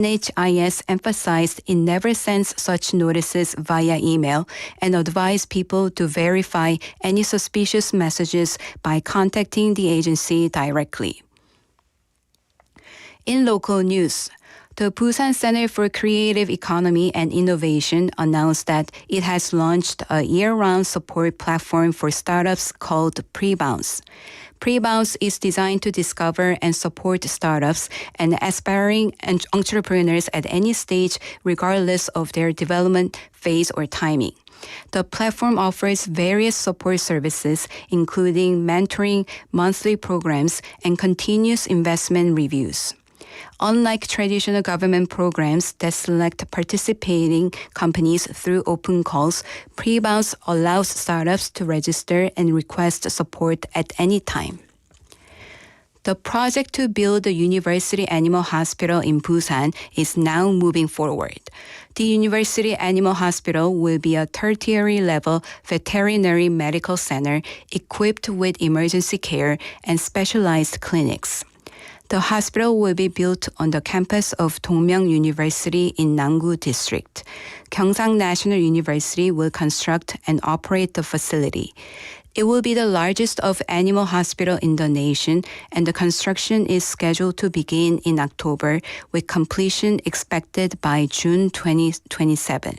NHIS emphasized it never sends such notices via email and advised people to verify any suspicious messages by contacting the agency directly. In local news, the Busan Center for Creative Economy and Innovation announced that it has launched a year-round support platform for startups called Pre-Bounce. Pre-Bounce is designed to discover and support startups and aspiring entrepreneurs at any stage, regardless of their development phase or timing. The platform offers various support services, including mentoring, monthly programs, and continuous investment reviews. Unlike traditional government programs that select participating companies through open calls, Pre-Bounce allows startups to register and request support at any time. The project to build the University Animal Hospital in Busan is now moving forward. The University Animal Hospital will be a tertiary-level veterinary medical center equipped with emergency care and specialized clinics. The hospital will be built on the campus of Dongmyeong University in Nanggu District. Gyeongsang National University will construct and operate the facility. It will be the largest of animal hospital in the nation, and the construction is scheduled to begin in October, with completion expected by June 2027.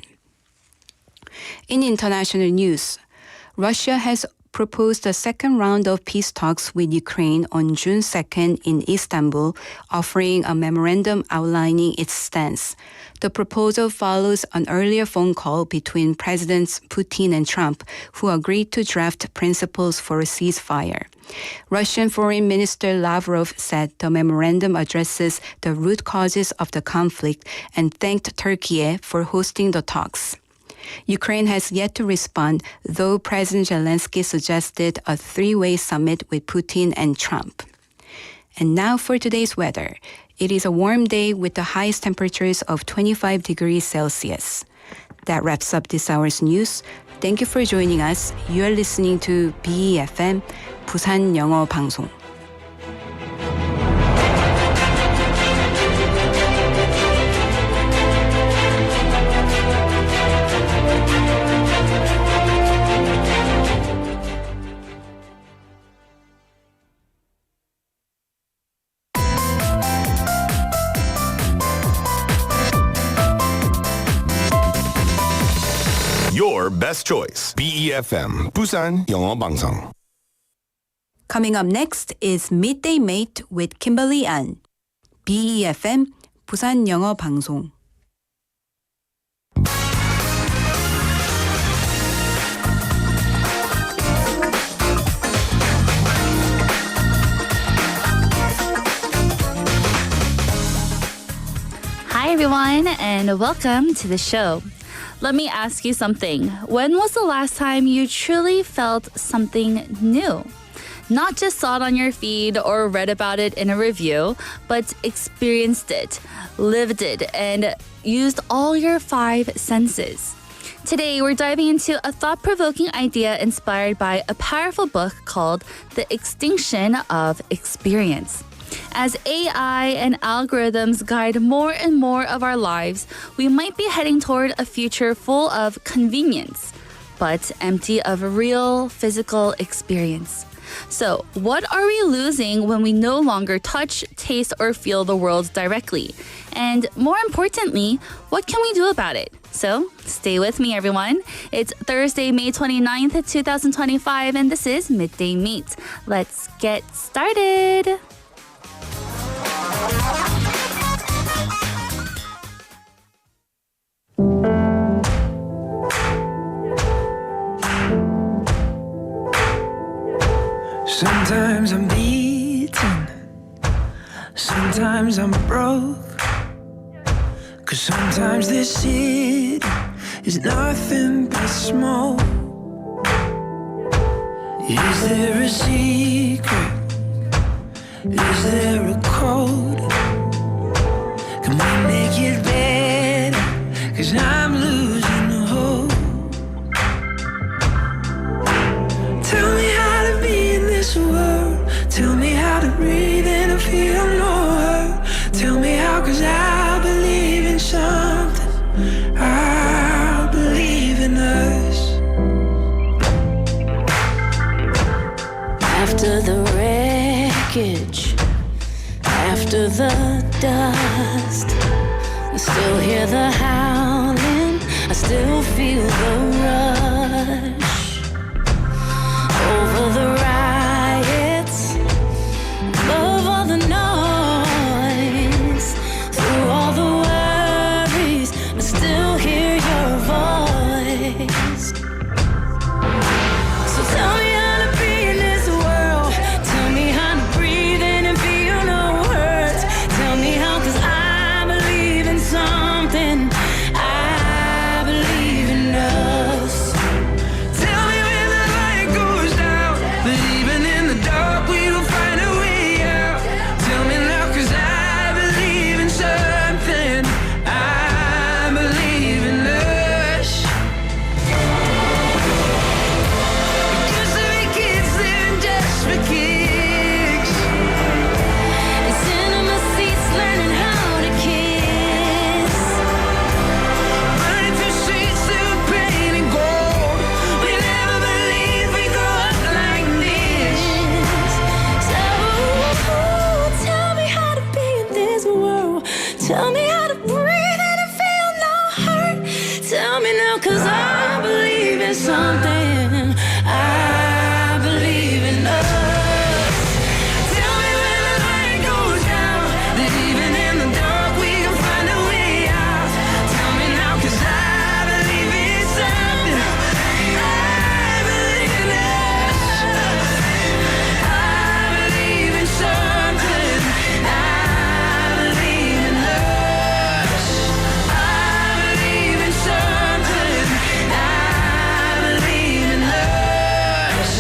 In international news, Russia has proposed a second round of peace talks with Ukraine on June 2nd in Istanbul, offering a memorandum outlining its stance. The proposal follows an earlier phone call between Presidents Putin and Trump, who agreed to draft principles for a ceasefire. Russian Foreign Minister Lavrov said the memorandum addresses the root causes of the conflict and thanked Turkey for hosting the talks. Ukraine has yet to respond, though President Zelensky suggested a three-way summit with Putin and Trump. And now for today's weather. It is a warm day with the highest temperatures of 25 degrees Celsius. That wraps up this hour's news. Thank you for joining us. You are listening to BEFM, 부산영어방송. Your best choice. BEFM, 부산영어방송. Coming up next is Midday Mate with Kimberly An. BEFM, 부산영어방송. Hi everyone and welcome to the show. Let me ask you something. When was the last time you truly felt something new? Not just saw it on your feed or read about it in a review, but experienced it, lived it, and used all your five senses. Today, we're diving into a thought-provoking idea inspired by a powerful book called The Extinction of Experience. As AI and algorithms guide more and more of our lives, we might be heading toward a future full of convenience, but empty of real physical experience. So, what are we losing when we no longer touch, taste, or feel the world directly? And more importantly, what can we do about it? So, stay with me, everyone. It's Thursday, May 29th, 2025, and this is Midday Mate. Let's get started. Sometimes I'm beaten, sometimes I'm broke, 'cause sometimes this city is nothing but smoke. Is there a secret? Is there a code? Can we make it better? 'Cause I'm losing the hope. Tell me how to be in this world. Tell me how to breathe and feel no hurt. Tell me how, 'cause I believe still hear the howling, I still feel the rush. Over the riots, above all the noise, through all the worries, I still hear your voice. So tell me how to be in this world. Tell me how to breathe in and feel no hurt. Tell me how, 'cause I believe in something. I believe in us. Tell me when the light goes down, that even in the dark we will find a way out. Tell me now, 'cause I believe in something. I believe in us. Used to be kids living just for kicks, in cinema seats learning how to kiss, running through streets that were painted gold. We never believed we'd grow up like this. So tell me how to be in this world. Tell me how to breathe in and feel no hurt. Tell me now, 'cause I believe in something. I believe in us. Tell me when the light goes down, that even in the dark we can find a way out. Tell me now, 'cause I believe in something. I believe in us. I believe in something. I believe in us. I believe in something. I believe in us.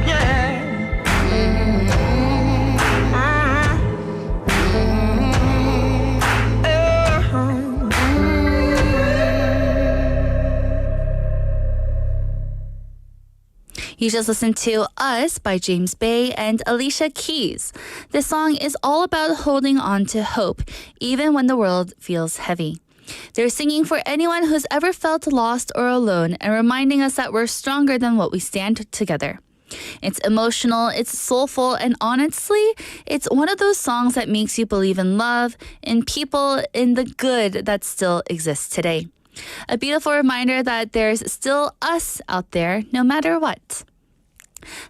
Yeah. You just listened to Us by James Bay and Alicia Keys. This song is all about holding on to hope, even when the world feels heavy. They're singing for anyone who's ever felt lost or alone and reminding us that we're stronger than what we stand together. It's emotional, it's soulful, and honestly, it's one of those songs that makes you believe in love, in people, in the good that still exists today. A beautiful reminder that there's still us out there, no matter what.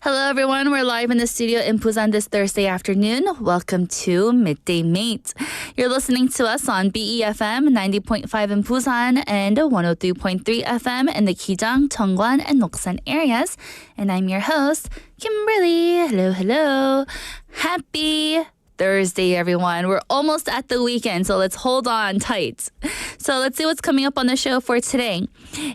Hello, everyone. We're live in the studio in Busan this Thursday afternoon. Welcome to Midday Mate. You're listening to us on BEFM 90.5 in Busan and 103.3 FM in the Kijang, Cheongwan, and Noksan areas. And I'm your host, Kimberly. Hello, hello. Happy Thursday, everyone. We're almost at the weekend, so let's hold on tight. So let's see what's coming up on the show for today.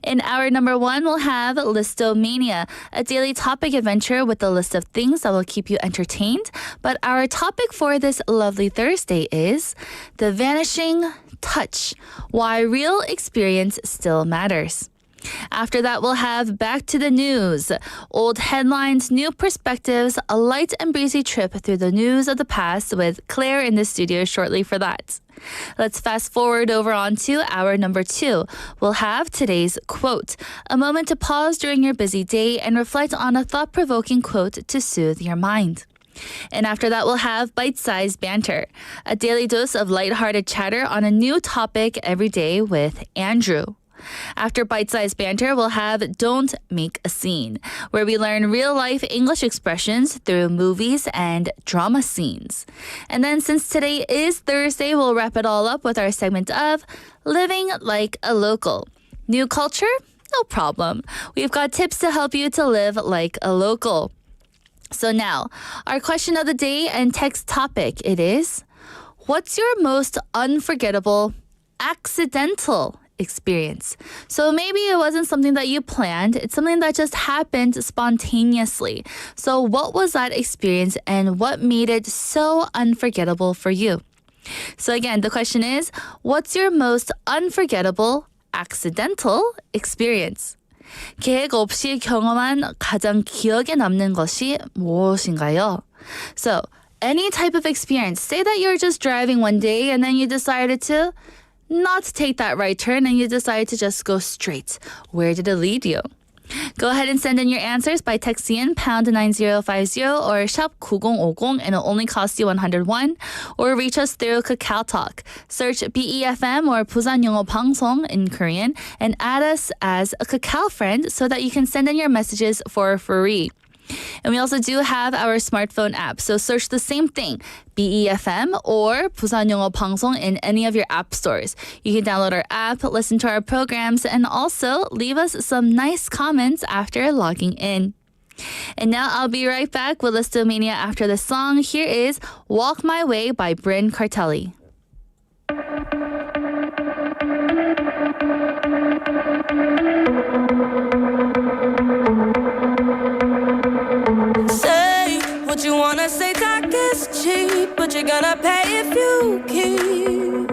In hour number 1, we'll have Listomania, a daily topic adventure with a list of things that will keep you entertained. But our topic for this lovely Thursday is the vanishing touch, why real experience still matters. After that, we'll have Back to the News. Old headlines, new perspectives, a light and breezy trip through the news of the past with Claire in the studio shortly for that. Let's fast forward over on to hour number 2. We'll have today's quote, a moment to pause during your busy day and reflect on a thought-provoking quote to soothe your mind. And after that, we'll have Byte-size banter, a daily dose of lighthearted chatter on a new topic every day with Andrew. After Byte-size banter, we'll have Don't Make a Scene, where we learn real-life English expressions through movies and drama scenes. And then since today is Thursday, we'll wrap it all up with our segment of Living Like a Local. New culture? No problem. We've got tips to help you to live like a local. So now, our question of the day and text topic, it is, what's your most unforgettable accidental experience? So maybe it wasn't something that you planned. It's something that just happened spontaneously. So what was that experience and what made it so unforgettable for you? So again, the question is, what's your most unforgettable accidental experience? 계획 없이 경험한 가장 기억에 남는 것이 무엇인가요? So any type of experience. Say that you're just driving one day and then you decided to not take that right turn and you decided to just go straight. Where did it lead you? Go ahead and send in your answers by texting in #9050 or shop 9050 and it'll only cost you 101. Or reach us through Kakao Talk. Search BEFM or 부산영어방송 in Korean and add us as a Kakao friend so that you can send in your messages for free. And we also do have our smartphone app. So search the same thing, BEFM or 부산영어방송 in any of your app stores. You can download our app, listen to our programs, and also leave us some nice comments after logging in. And now I'll be right back with Listomania after the song. Here is Walk My Way by Bryn Cartelli. What you wanna say, talk is cheap, but you're gonna pay if you keep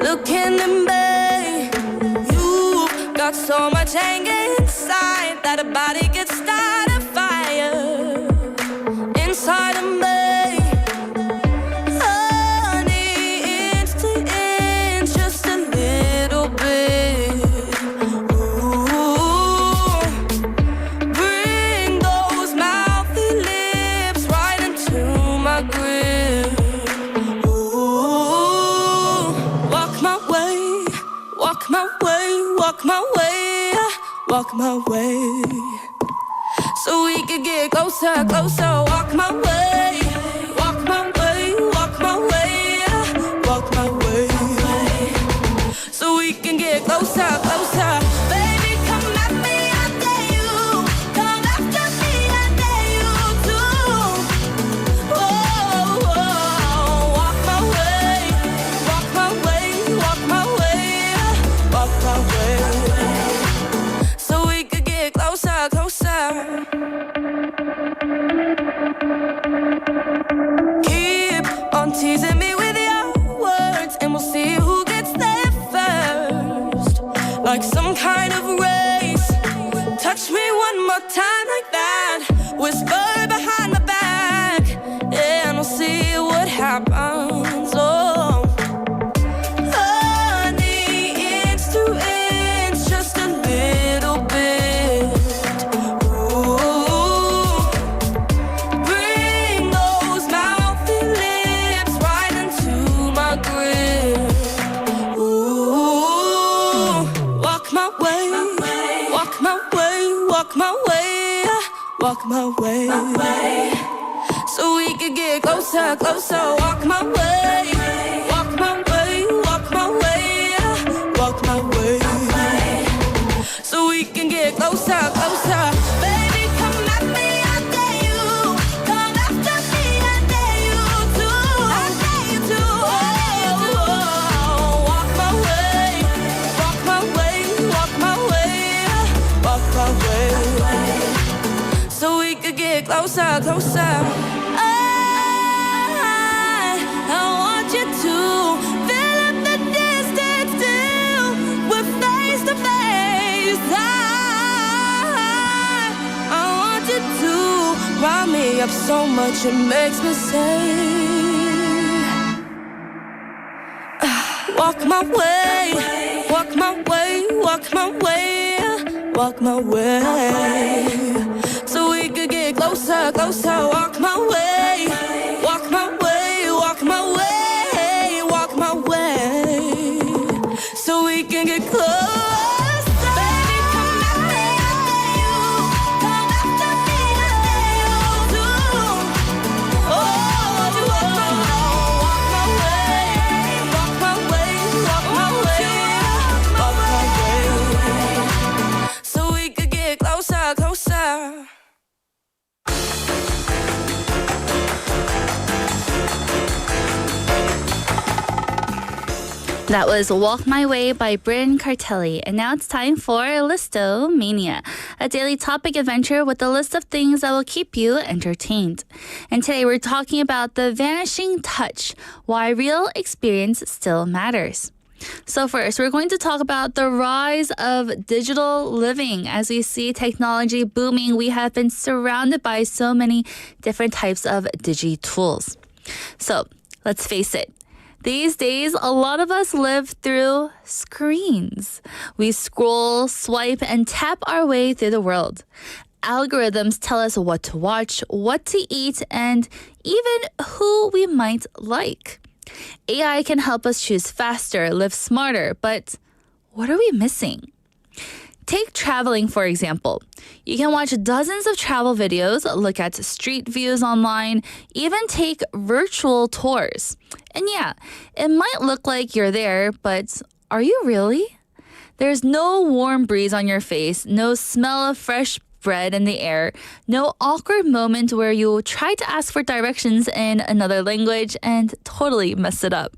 looking at me. You've got so much anger inside that a body gets started fire inside of me. Honey, inch to inch, just a little bit. Ooh, bring those mouthy lips right into my grip. Ooh, walk my way, walk my way, walk my way, walk my way. So we could get closer, closer. Walk my way, walk my way, walk my way, walk my way. So we can get closer, closer. Baby, come at me, I dare you. Come after me, I dare you too. Oh, oh, walk my way, walk my way, walk my way, walk my way. So we could get closer, closer. Keep on teasing me with your words, and we'll see who gets there first. Like some kind of race. Touch me one more time like that. Whisper behind my back, and we'll see what happens. Oh, honey, inch to inch, just a little bit. Ooh, bring those mouthy lips right into my grip. Ooh, walk my way, walk my way, walk my way, walk my way. So we could get closer, closer. Walk my way, walk my way, walk my way, walk my way. So we can get closer, closer. Baby, come at me, I dare you. Come after me, I dare you too. I dare you too. Oh, oh, walk my way, walk my way, walk my way, walk my way. So we could get closer, closer. I want you to fill up the distance till we're face to face. I want you to round me up so much it makes me say, walk my way, walk my way, walk my way, walk my way. So we could get closer, closer. Walk my way, walk my way, walk my way, walk my way. So we can get closer. Baby, come at me, I dare you. Come after me, I dare you too. Oh, walk my way, walk my way, walk my way, walk my way. So we could get closer, closer. That was Walk My Way by Bryn Cartelli. And now it's time for Listomania, a daily topic adventure with a list of things that will keep you entertained. And today we're talking about the vanishing touch, why real experience still matters. So first, we're going to talk about the rise of digital living. As we see technology booming, we have been surrounded by so many different types of digi tools. So let's face it, These days, a lot of us live through screens. We scroll, swipe, and tap our way through the world. Algorithms tell us what to watch, what to eat, and even who we might like. AI can help us choose faster, live smarter, but what are we missing? Take traveling, for example. You can watch dozens of travel videos, look at street views online, even take virtual tours. And yeah, it might look like you're there, but are you really? There's no warm breeze on your face, no smell of fresh bread in the air, no awkward moment where you try to ask for directions in another language and totally mess it up.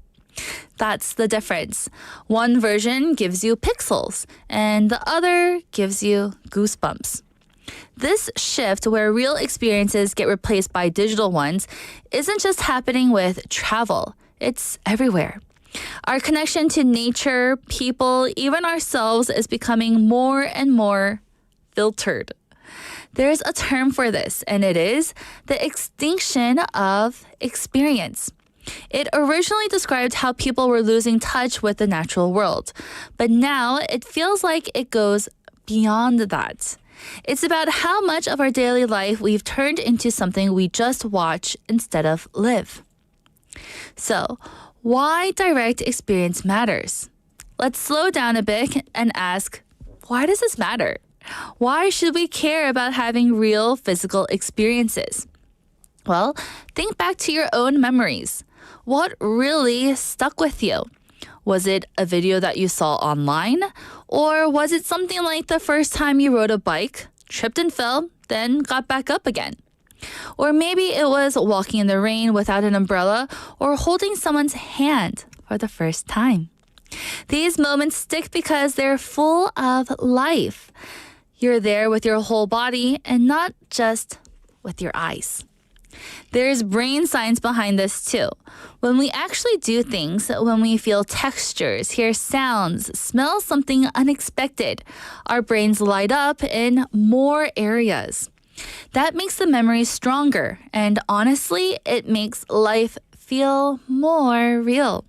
That's the difference. One version gives you pixels, and the other gives you goosebumps. This shift where real experiences get replaced by digital ones isn't just happening with travel, it's everywhere. Our connection to nature, people, even ourselves is becoming more and more filtered. There's a term for this, and it is the extinction of experience. It originally described how people were losing touch with the natural world, but now it feels like it goes beyond that. It's about how much of our daily life we've turned into something we just watch instead of live. So, why direct experience matters? Let's slow down a bit and ask, why does this matter? Why should we care about having real physical experiences? Well, think back to your own memories. What really stuck with you? Was it a video that you saw online? Or was it something like the first time you rode a bike, tripped and fell, then got back up again? Or maybe it was walking in the rain without an umbrella or holding someone's hand for the first time. These moments stick because they're full of life. You're there with your whole body and not just with your eyes. There's brain science behind this too. When we actually do things, when we feel textures, hear sounds, smell something unexpected, our brains light up in more areas. That makes the memory stronger, and honestly, it makes life feel more real.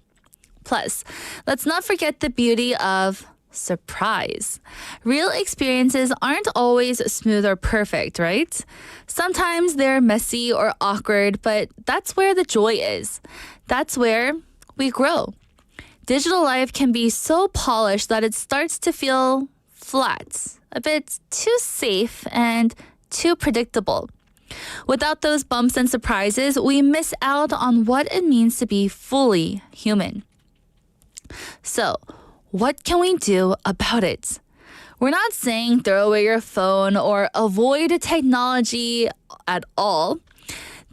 Plus, let's not forget the beauty of surprise. Real experiences aren't always smooth or perfect, right? Sometimes they're messy or awkward, but that's where the joy is. That's where we grow. Digital life can be so polished that it starts to feel flat, a bit too safe and too predictable. Without those bumps and surprises, we miss out on what it means to be fully human. So, what can we do about it? We're not saying throw away your phone or avoid technology at all.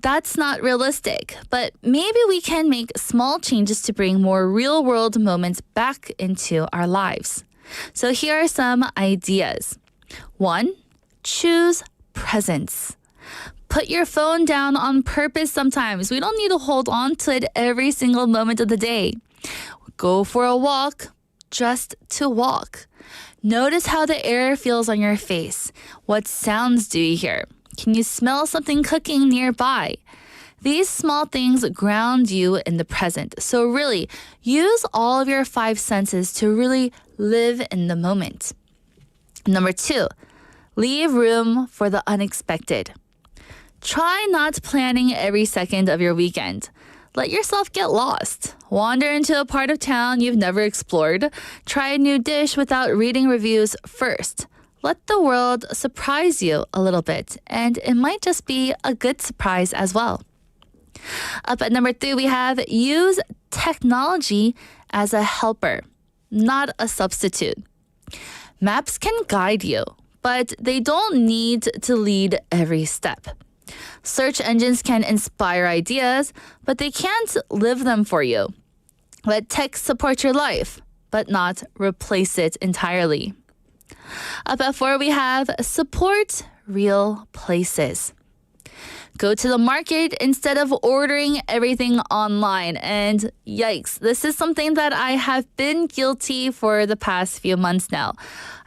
That's not realistic, but maybe we can make small changes to bring more real-world moments back into our lives. So here are some ideas. 1, choose presence. Put your phone down on purpose sometimes. We don't need to hold on to it every single moment of the day. Go for a walk just to walk. Notice how the air feels on your face. What sounds do you hear? Can you smell something cooking nearby? These small things ground you in the present. So really, use all of your 5 senses to really live in the moment. Number 2, leave room for the unexpected. Try not planning every second of your weekend. Let yourself get lost. Wander into a part of town you've never explored. Try a new dish without reading reviews first. Let the world surprise you a little bit, and it might just be a good surprise as well. Up at number 3, we have use technology as a helper, not a substitute. Maps can guide you, but they don't need to lead every step. Search engines can inspire ideas, but they can't live them for you. Let tech support your life, but not replace it entirely. Up at 4, we have support real places. Go to the market instead of ordering everything online. And yikes, this is something that I have been guilty for the past few months now.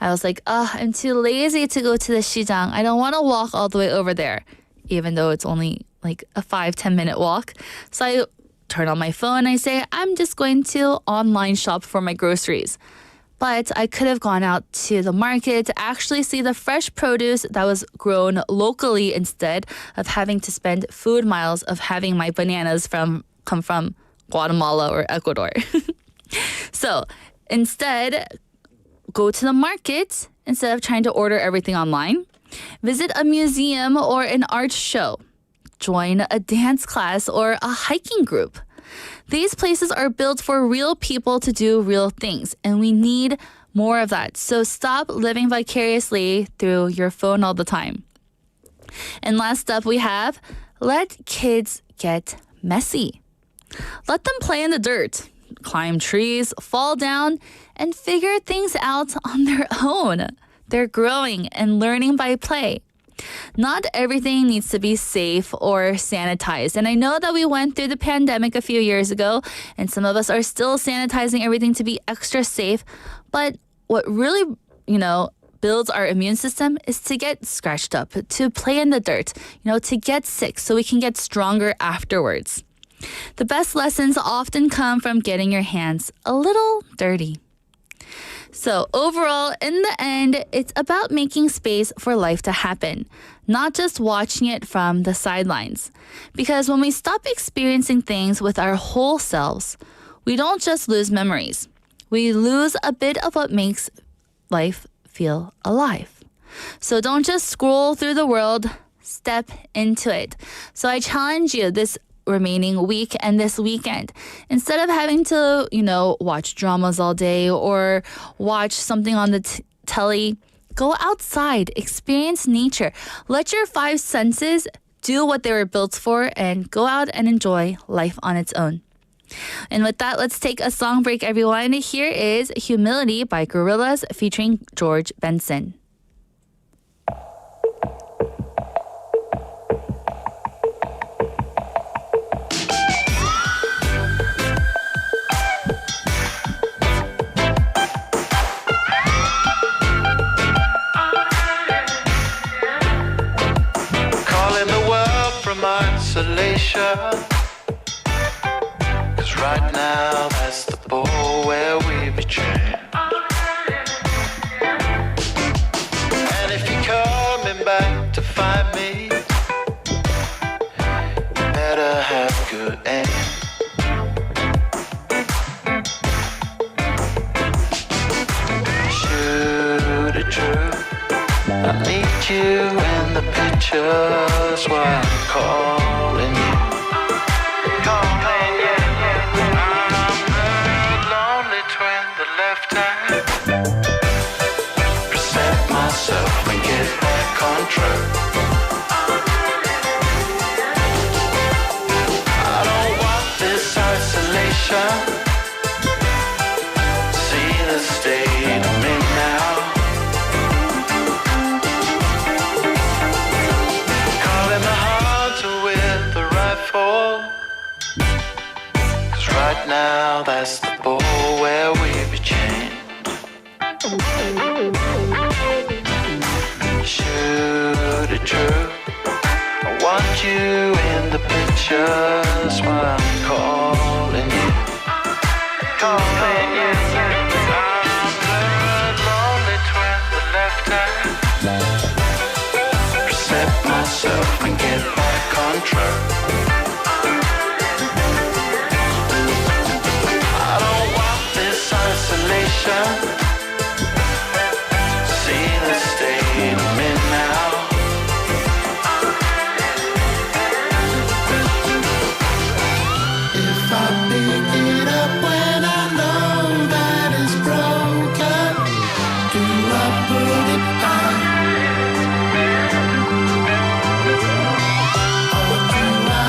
I was like, I'm too lazy to go to the 시장. I don't want to walk all the way over there, even though it's only like a 5-10 minute walk. So I turn on my phone and I say, I'm just going to online shop for my groceries. But I could have gone out to the market to actually see the fresh produce that was grown locally instead of having to spend food miles of having my bananas come from Guatemala or Ecuador. So instead, go to the market instead of trying to order everything online. Visit a museum or an art show. Join a dance class or a hiking group. These places are built for real people to do real things, and we need more of that. So stop living vicariously through your phone all the time. And last up we have, let kids get messy. Let them play in the dirt, climb trees, fall down, and figure things out on their own. They're growing and learning by play. Not everything needs to be safe or sanitized. And I know that we went through the pandemic a few years ago, and some of us are still sanitizing everything to be extra safe. But what really, builds our immune system is to get scratched up, to play in the dirt, to get sick so we can get stronger afterwards. The best lessons often come from getting your hands a little dirty. So overall, in the end, it's about making space for life to happen, not just watching it from the sidelines. Because when we stop experiencing things with our whole selves, we don't just lose memories. We lose a bit of what makes life feel alive. So don't just scroll through the world, step into it. So I challenge you this remaining week and this weekend, instead of having to, watch dramas all day or watch something on the telly, go outside, experience nature. Let your five senses do what they were built for and go out and enjoy life on its own. And with that, let's take a song break, everyone. Here is Humility by Gorillaz featuring George Benson. Isolation, 'cause right now that's the ball where we betray. And if you're coming back to find me, you better have good aim. Shoot it true, I need you in the pictures while I'm calling you. Calling you. I'm the lonely twin that left hand. Reset myself and get back on track. I don't want this isolation. See the state I'm in now. Right now, that's the ball where we be chained. Shoot it true, I want you in the pictures while I'm calling you. Calling you. I'm the lonely twin that left hand. Reset myself and get back on track. See the state I'm in now. If I pick it up when I know that it's broken, do I put it back? Or do I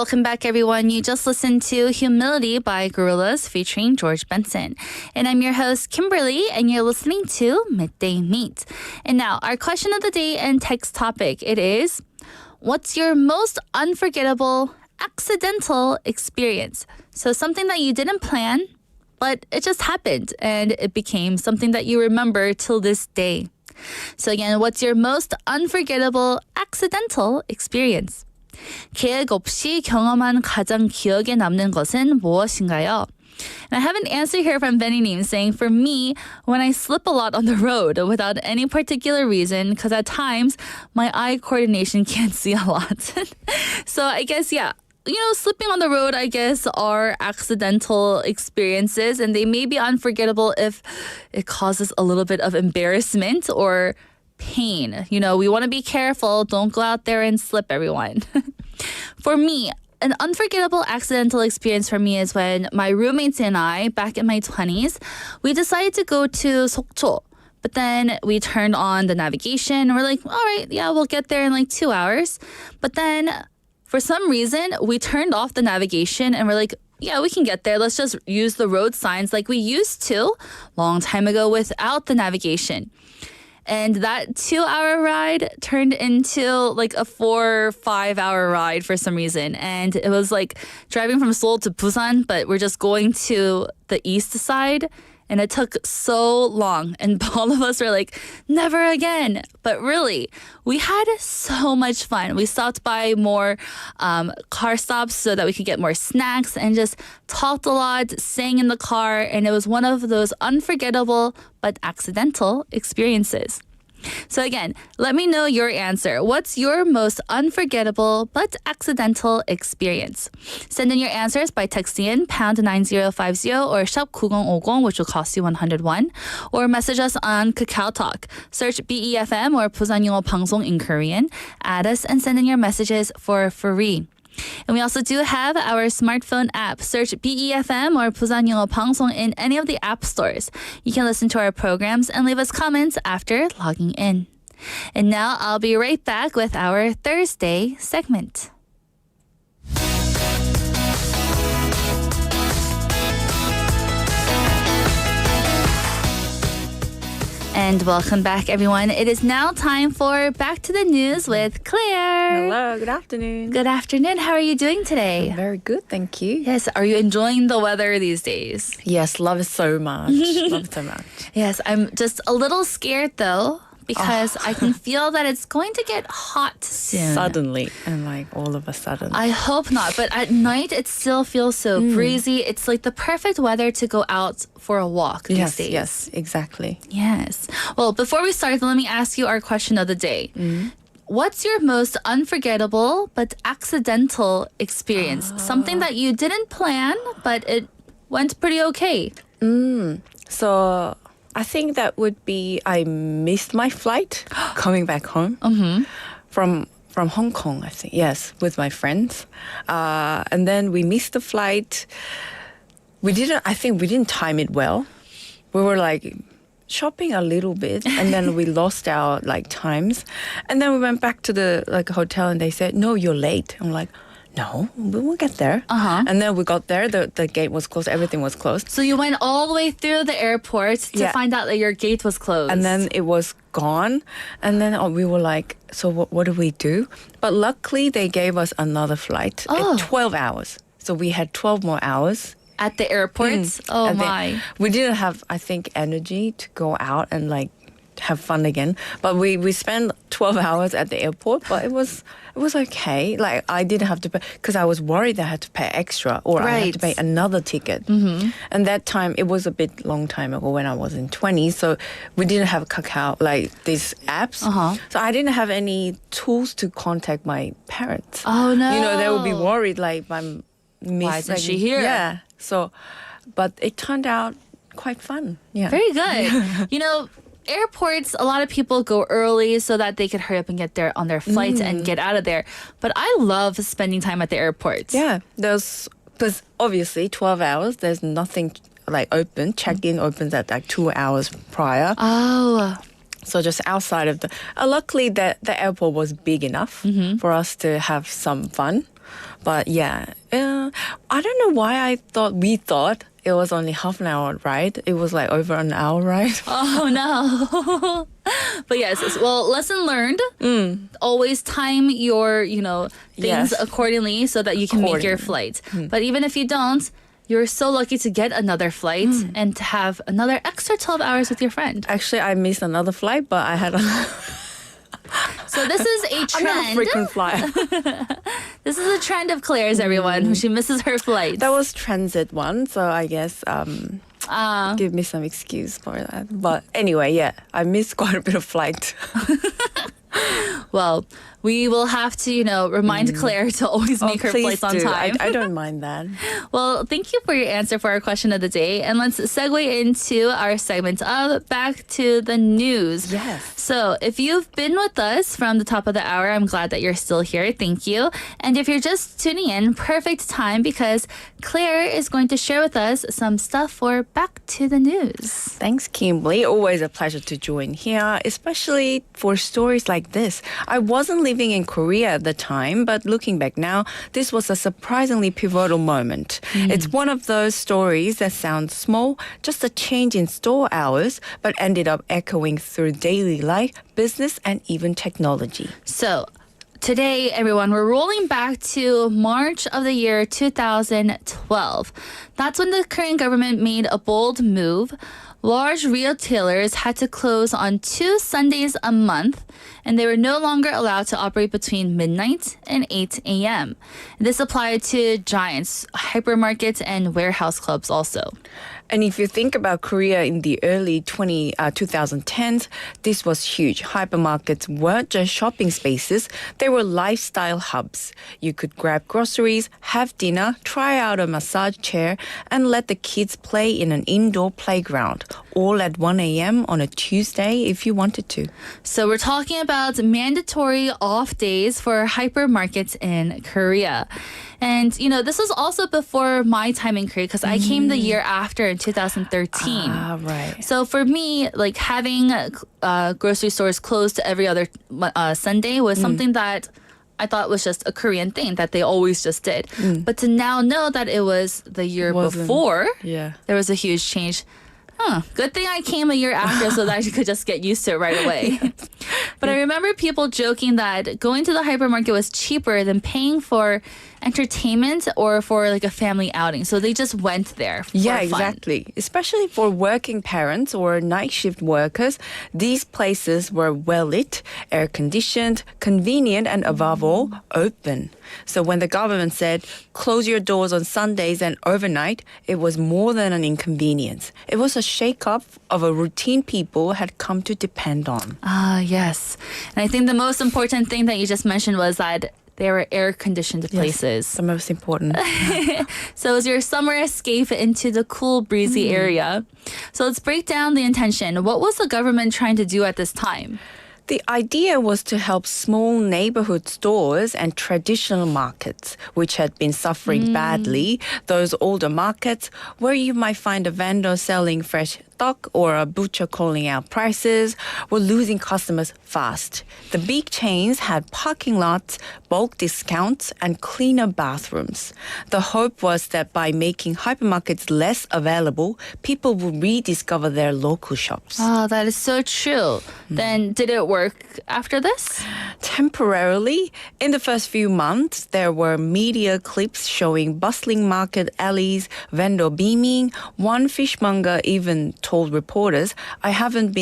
welcome back, everyone. You just listened to Humility by Gorillaz featuring George Benson. And I'm your host, Kimberly, and you're listening to Midday Mate. And now, our question of the day and text topic, it is, what's your most unforgettable accidental experience? So something that you didn't plan, but it just happened, and it became something that you remember till this day. So again, what's your most unforgettable accidental experience? 계획 없이 경험한 가장 기억에 남는 것은 무엇인가요? And I have an answer here from Benny Neem saying, for me, when I slip a lot on the road without any particular reason, because at times my eye coordination can't see a lot. So I guess, yeah, slipping on the road, I guess, are accidental experiences, and they may be unforgettable if it causes a little bit of embarrassment or pain. We want to be careful. Don't go out there and slip, everyone. For me, an unforgettable accidental experience for me is when my roommates and I, back in my 20s, we decided to go to Sokcho. But then we turned on the navigation and we're like, all right, yeah, we'll get there in like 2 hours. But then for some reason, we turned off the navigation and we're like, yeah, we can get there. Let's just use the road signs like we used to long time ago without the navigation. And that 2-hour ride turned into like a 4 or 5 hour ride for some reason. And it was like driving from Seoul to Busan, but we're just going to the east side. And it took so long. And all of us were like, never again. But really, we had so much fun. We stopped by more car stops so that we could get more snacks and just talked a lot, sang in the car. And it was one of those unforgettable but accidental experiences. So again, let me know your answer. What's your most unforgettable but accidental experience? Send in your answers by texting in pound 9050 or shop 9050, which will cost you 101, or message us on Kakao Talk. Search BEFM or 부산영어방송 in Korean. Add us and send in your messages for free. And we also do have our smartphone app. Search BEFM or 부산영어방송 in any of the app stores. You can listen to our programs and leave us comments after logging in. And now I'll be right back with our Thursday segment. And welcome back, everyone. It is now time for Back to the News with Claire. Hello, good afternoon. Good afternoon. How are you doing today? Very good, thank you. Yes, are you enjoying the weather these days? Yes, love it so much. Love it so much. Yes, I'm just a little scared though, because I can feel that it's going to get hot soon. Suddenly, and like all of a sudden. I hope not, but at night it still feels so breezy. It's like the perfect weather to go out for a walk these days. Yes, exactly. Yes. Well, before we start, let me ask you our question of the day. What's your most unforgettable but accidental experience? Something that you didn't plan, but it went pretty okay. So I think that would be I missed my flight coming back home from Hong Kong, I think. Yes, with my friends. And then we missed the flight. I think we didn't time it well. We were like shopping a little bit and then we lost our like times. And then we went back to the like hotel and they said, no, you're late. I'm like, no, we will get there. And then we got there, the gate was closed, everything was closed. So you went all the way through the airport to find out that your gate was closed. And then it was gone. And then we were like, so what do we do? But luckily they gave us another flight at 12 hours. So we had 12 more hours. At the airport? Oh And my. We didn't have, I think, energy to go out and like have fun again. But we spent 12 hours at the airport, but it was okay. Like I didn't have to pay because I was worried I had to pay extra or I had to pay another ticket. And that time, it was a bit long time ago when I was in 20. So we didn't have Kakao, like these apps. So I didn't have any tools to contact my parents. Oh no. They would be worried like I'm missing. Why isn't she here? Yeah. So, but it turned out quite fun. Yeah. Very good. Airports, a lot of people go early so that they could hurry up and get there on their flights and get out of there. But I love spending time at the airport. Yeah, because obviously 12 hours, there's nothing like open. Check-in opens at like 2 hours prior. Oh. So just outside of luckily the airport was big enough for us to have some fun. But yeah, I don't know why we thought it was only half an hour ride. It was like over an hour ride. Oh no. But yes, well, lesson learned. Always time your, things Yes. accordingly so that you can make your flight. But even if you don't, you're so lucky to get another flight and to have another extra 12 hours with your friend. Actually, I missed another flight, but I had a So this is a I'm not a trend. frequent flyer. This is a trend of Claire's, everyone. She misses her flight. That was transit one, so I guess give me some excuse for that. But anyway, yeah, I missed quite a bit of flight. Well, we will have to, remind Claire to always make her Please flights on do. time. I don't mind that. Well, thank you for your answer for our question of the day. And let's segue into our segment of Back to the News. Yes. So if you've been with us from the top of the hour, I'm glad that you're still here. Thank you. And if you're just tuning in, perfect time because Claire is going to share with us some stuff for Back to the News. Thanks, Kimberly. Always a pleasure to join here, especially for stories like this. I wasn't living in Korea at the time, but looking back now, this was a surprisingly pivotal moment. It's one of those stories that sounds small, just a change in store hours, but ended up echoing through daily life, business, and even technology. So today, everyone, we're rolling back to March of the year 2012. That's when the Korean government made a bold move. Large retailers had to close on 2 Sundays a month, and they were no longer allowed to operate between midnight and 8 a.m. This applied to giants, hypermarkets, and warehouse clubs also. And if you think about Korea in the early 2010s, this was huge. Hypermarkets weren't just shopping spaces, they were lifestyle hubs. You could grab groceries, have dinner, try out a massage chair, and let the kids play in an indoor playground, all at 1 a.m. on a Tuesday if you wanted to. So we're talking about mandatory off days for hypermarkets in Korea. And, this was also before my time in Korea because I came the year after in 2013. Ah, right. So for me, like having grocery stores closed every other Sunday was something that I thought was just a Korean thing that they always just did. But to now know that it was the year before, Yeah. there was a huge change. Good thing I came a year after so that I could just get used to it right away. But I remember people joking that going to the hypermarket was cheaper than paying for entertainment or for like a family outing. So they just went there for Yeah, fun. exactly. Especially for working parents or night shift workers, these places were well lit, air conditioned, convenient, and above all, open. So when the government said, close your doors on Sundays and overnight, it was more than an inconvenience. It was a shake-up of a routine people had come to depend on. Ah, yes. And I think the most important thing that you just mentioned was that they were air-conditioned places. The most important. So it was your summer escape into the cool, breezy area. So let's break down the intention. What was the government trying to do at this time? The idea was to help small neighborhood stores and traditional markets, which had been suffering badly. Those older markets where you might find a vendor selling fresh stock or a butcher calling out prices were losing customers fast. The big chains had parking lots, bulk discounts, and cleaner bathrooms. The hope was that by making hypermarkets less available, people would rediscover their local shops. Oh, that is so true. Then did it work after this? Temporarily, in the first few months, there were media clips showing bustling market alleys, vendor beaming. One fishmonger even told reporters, I haven't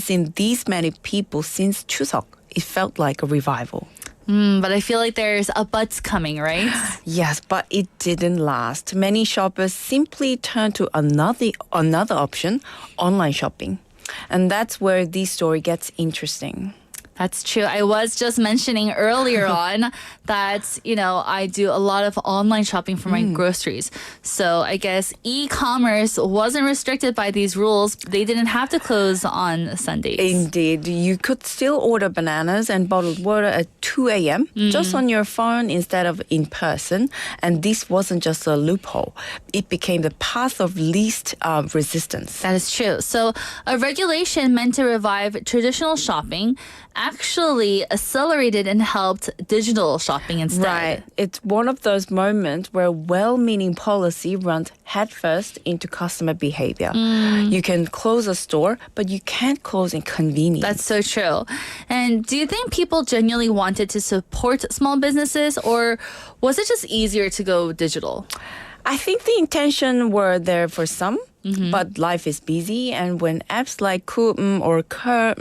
seen these many people since Chuseok. It felt like a revival. But I feel like there's a but's coming, right? Yes, but it didn't last. Many shoppers simply turned to another option, online shopping. And that's where this story gets interesting. That's true. I was just mentioning earlier on that, I do a lot of online shopping for my groceries. So I guess e-commerce wasn't restricted by these rules. They didn't have to close on Sundays. Indeed. You could still order bananas and bottled water at 2 a.m. just on your phone instead of in person. And this wasn't just a loophole. It became the path of least resistance. That is true. So a regulation meant to revive traditional shopping actually accelerated and helped digital shopping instead. Right. It's one of those moments where well-meaning policy runs headfirst into customer behavior. You can close a store, but you can't close in convenience. That's so true. And do you think people genuinely wanted to support small businesses, or was it just easier to go digital? I think the intention were there for some, but life is busy, and when apps like Kuum or Kur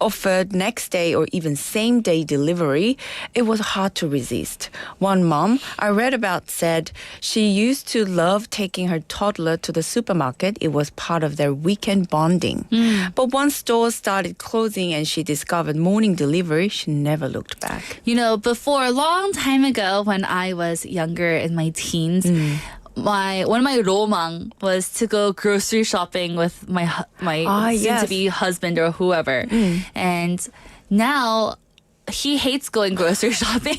offered next day or even same day delivery, it was hard to resist. One mom I read about said she used to love taking her toddler to the supermarket. It was part of their weekend bonding. But once stores started closing and she discovered morning delivery, she never looked back. You know, before a long time ago when I was younger in my teens, one of my romang was to go grocery shopping with my soon-to-be husband or whoever. And now he hates going grocery shopping.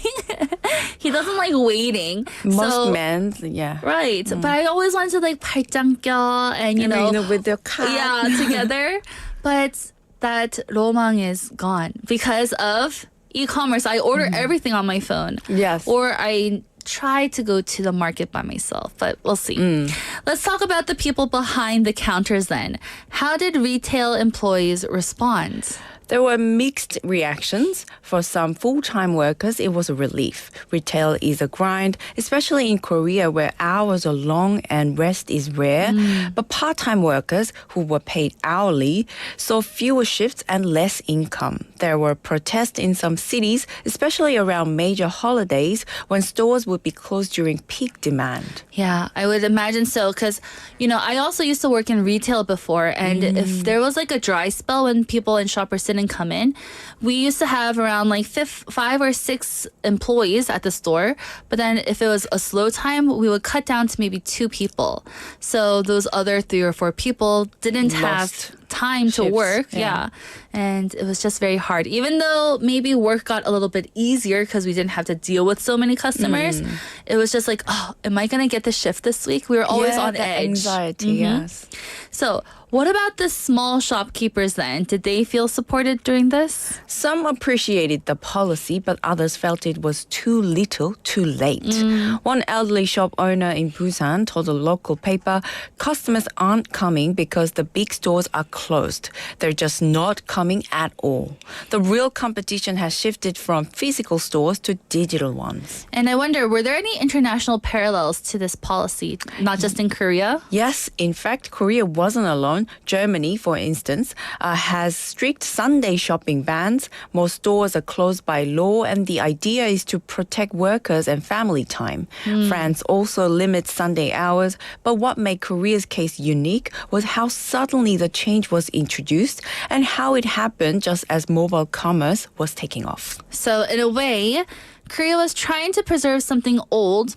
He doesn't like waiting. Most men, yeah. Right. But I always wanted to like 발장껴 and you know with their card. Yeah, together. But that romang is gone because of e-commerce. I order everything on my phone. Yes. Or I try to go to the market by myself, but we'll see. Let's talk about the people behind the counters then. How did retail employees respond? There were mixed reactions. For some full-time workers, it was a relief. Retail is a grind, especially in Korea where hours are long and rest is rare. But part-time workers who were paid hourly saw fewer shifts and less income. There were protests in some cities, especially around major holidays when stores would be closed during peak demand. Yeah, I would imagine so because, you know, I also used to work in retail before, and if there was like a dry spell when people and shoppers didn't come in, we used to have around like 5 or 6 employees at the store. But then if it was a slow time, we would cut down to maybe 2 people. So those other 3 or 4 people didn't have time to work. Yeah. And it was just very hard. Even though maybe work got a little bit easier because we didn't have to deal with so many customers, it was just like, oh, am I going to get the shift this week? We were always on edge. Anxiety, yes. So what about the small shopkeepers then? Did they feel supported during this? Some appreciated the policy, but others felt it was too little, too late. One elderly shop owner in Busan told a local paper, customers aren't coming because the big stores are closed. They're just not coming at all. The real competition has shifted from physical stores to digital ones. And I wonder, were there any international parallels to this policy, not just in Korea? Yes, in fact, Korea wasn't alone. Germany, for instance, has strict Sunday shopping bans. Most stores are closed by law, and the idea is to protect workers and family time. France also limits Sunday hours, but what made Korea's case unique was how suddenly the change was introduced and how it happened just as mobile commerce was taking off. So in a way, Korea was trying to preserve something old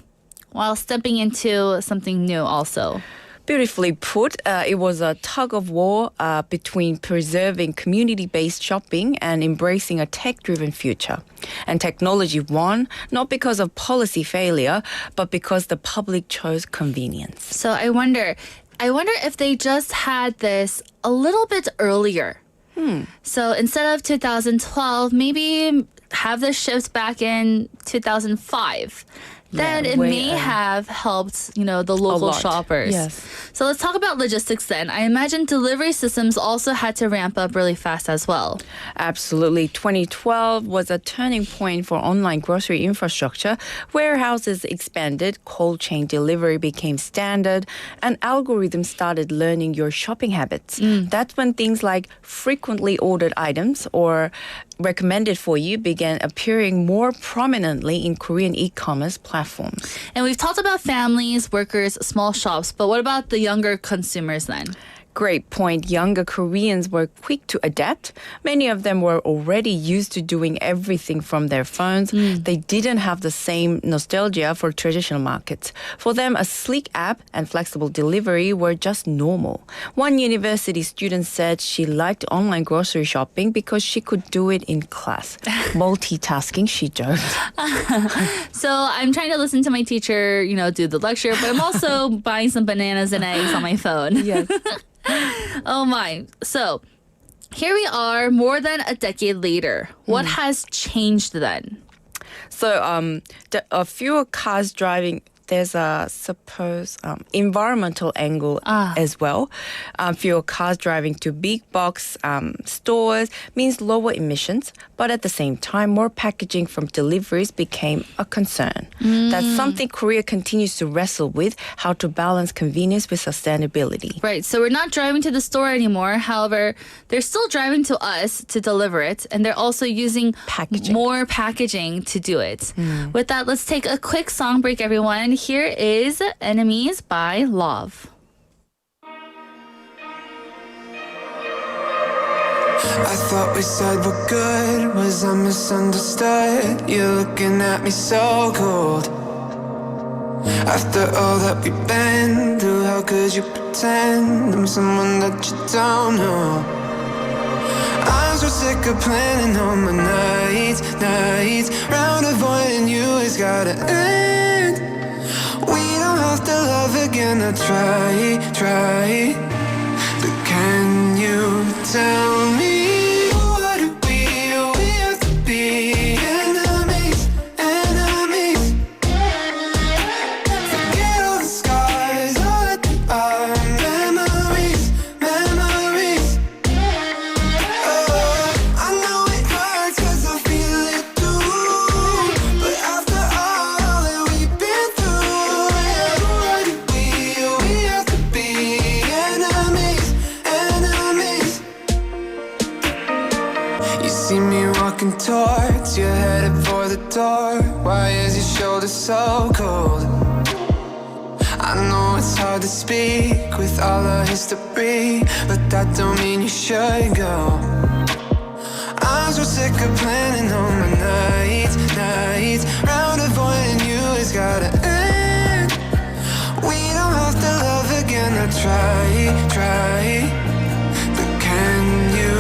while stepping into something new also. Beautifully put. It was a tug of war between preserving community-based shopping and embracing a tech-driven future. And technology won, not because of policy failure, but because the public chose convenience. So I wonder if they just had this a little bit earlier. So instead of 2012, maybe have the shift back in 2005. Then it may have helped, you know, the local shoppers. Yes. So let's talk about logistics then. I imagine delivery systems also had to ramp up really fast as well. Absolutely. 2012 was a turning point for online grocery infrastructure. Warehouses expanded, cold chain delivery became standard, and algorithms started learning your shopping habits. That's when things like frequently ordered items or recommended for you began appearing more prominently in Korean e-commerce platforms. And we've talked about families, workers, small shops, but what about the younger consumers then? great point. Younger Koreans were quick to adapt. Many of them were already used to doing everything from their phones. They didn't have the same nostalgia for traditional markets. For them, a sleek app and flexible delivery were just normal. One university student said she liked online grocery shopping because she could do it in class. Multitasking, she joked. So I'm trying to listen to my teacher, do the lecture, but I'm also buying some bananas and eggs on my phone. Yes. Oh my. So here we are more than a decade later. What has changed then? So a fewer cars driving. There's a environmental angle as well. Fewer cars driving to big box stores means lower emissions, but at the same time, more packaging from deliveries became a concern. That's something Korea continues to wrestle with, how to balance convenience with sustainability. Right, so we're not driving to the store anymore. However, they're still driving to us to deliver it, and they're also using more packaging to do it. With that, let's take a quick song break, everyone. Here is Enemies by Love. I thought we said we're good. Was I misunderstood? You're looking at me so cold. After all that we've been through, how could you pretend I'm someone that you don't know? I'm so sick of planning all my nights. Round avoiding you has gotta end. We don't have to love again, I try. But can you tell me, what do we have to be? Enemies. Forget all the scars, all that they are. Memories. I know it hurts 'cause I feel it too. But after all that we've been through, what do we have to be? Enemies. You see me walking towards you, headed for the door. Why is your shoulder so cold? I know it's hard to speak with all our history, but that don't mean you should go. I'm so sick of planning all my nights. Round avoiding you has gotta end. We don't have to love again, I try. But can you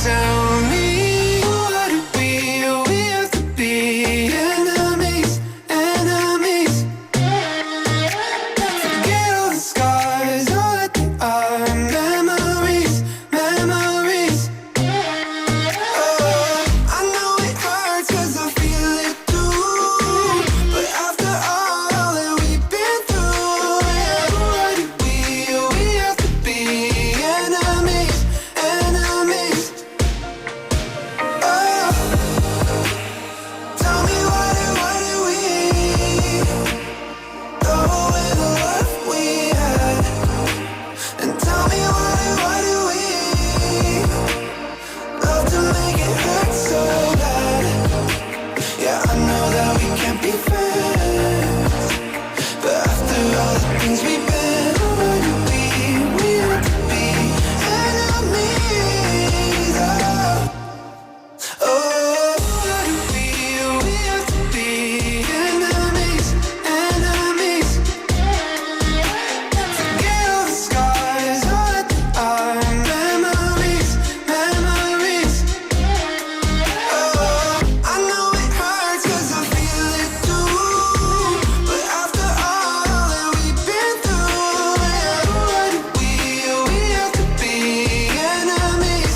tell me, what do we have to be? Enemies. Forget all the scars, all that they are. Memories. I know it hurts 'cause I feel it too. But after all that we've been through, what do we have to be? Enemies. Tell me why do we throw away the love we had? And tell me why do we love to make it hurt so bad? Yeah, I know that we can't be friends, but after all the things we've been, what do we have to be? Enemies. What do we have to be? Enemies. Forget all the scars, all that they are. Memories. I know it hurts 'cause I feel it too. But after all that we've been through, what do we have to be? Enemies.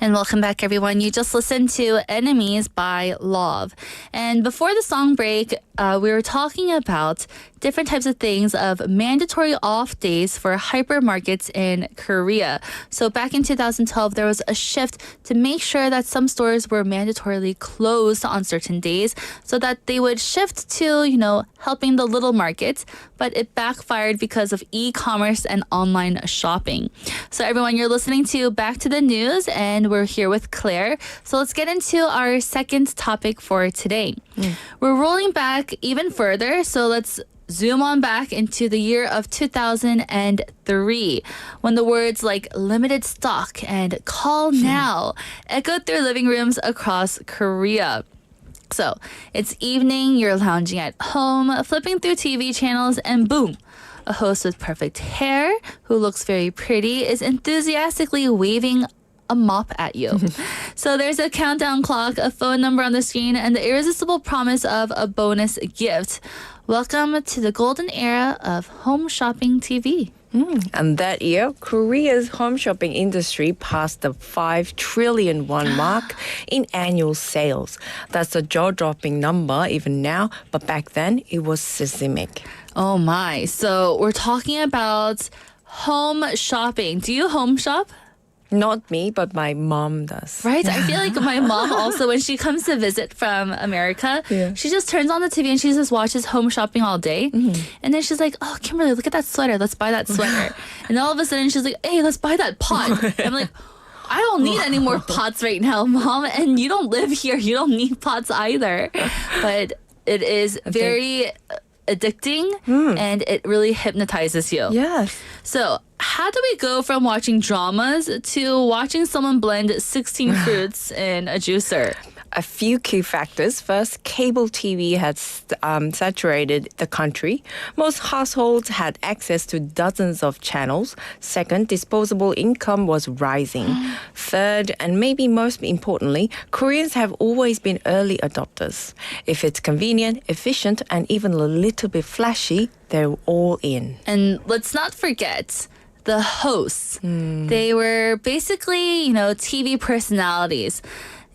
And welcome back, everyone. You just listened to Enemies by Love. And before the song break, we were talking about different types of things of mandatory off days for hypermarkets in Korea. So back in 2012, there was a shift to make sure that some stores were mandatorily closed on certain days so that they would shift to, helping the little markets. But it backfired because of e-commerce and online shopping. So everyone, you're listening to Back to the News, and we're You're here with Claire. So let's get into our second topic for today. We're rolling back even further, so let's zoom on back into the year of 2003 when the words like limited stock and call now echoed through living rooms across Korea. So it's evening, you're lounging at home, flipping through TV channels, and boom, a host with perfect hair who looks very pretty is enthusiastically waving a mop at you. So there's a countdown clock, a phone number on the screen, and the irresistible promise of a bonus gift. Welcome to the golden era of home shopping TV. And that year, Korea's home shopping industry passed the 5 trillion won mark in annual sales. That's a jaw-dropping number even now, but back then it was seismic. Oh my. So we're talking about home shopping. Do you home shop? Not me, but my mom does. Right? I feel like my mom also, when she comes to visit from America, Yeah. she just turns on the TV and she just watches home shopping all day. And then she's like, oh, Kimberly, look at that sweater. Let's buy that sweater. And all of a sudden she's like, hey, let's buy that pot. I'm like, I don't need any more pots right now, Mom. And you don't live here. You don't need pots either. But it is very addicting and it really hypnotizes you. Yes. So how do we go from watching dramas to watching someone blend 16 fruits in a juicer? A few key factors. First, cable TV had saturated the country. Most households had access to dozens of channels. Second, disposable income was rising. Third, and maybe most importantly, Koreans have always been early adopters. If it's convenient, efficient, and even a little bit flashy, they're all in. And let's not forget the hosts. They were basically, TV personalities.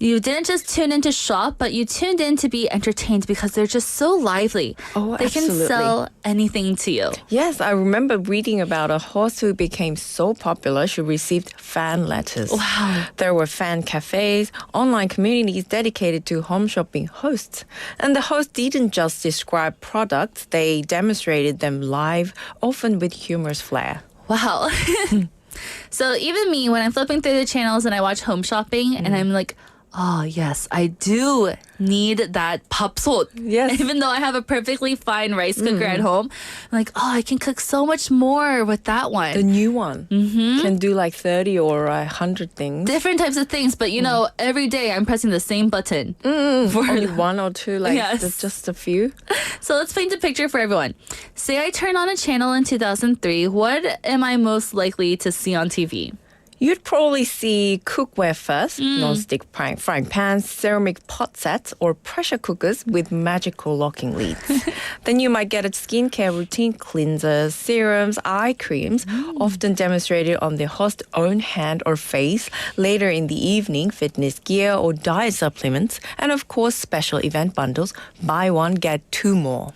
You didn't just tune in to shop, but you tuned in to be entertained because they're just so lively. Oh, they absolutely. can sell anything to you. Yes, I remember reading about a host who became so popular she received fan letters. Wow. There were fan cafes, online communities dedicated to home shopping hosts. And the hosts didn't just describe products, they demonstrated them live, often with humorous flair. Wow. So even me, when I'm flipping through the channels and I watch home shopping and I'm like, oh, yes, I do need that papsot. Yes. Even though I have a perfectly fine rice cooker at home, I'm like, oh, I can cook so much more with that one. The new one can do like 30 or 100 things. Different types of things, but every day I'm pressing the same button. For Only one or two, like Yes. just a few. So let's paint a picture for everyone. Say I turn on a channel in 2003. What am I most likely to see on TV? You'd probably see cookware first, non-stick frying pans, ceramic pot sets, or pressure cookers with magical locking lids. Then you might get a skincare routine, cleansers, serums, eye creams, often demonstrated on the host's own hand or face. Later in the evening, fitness gear or diet supplements, and of course, special event bundles. Buy one, get 2 more.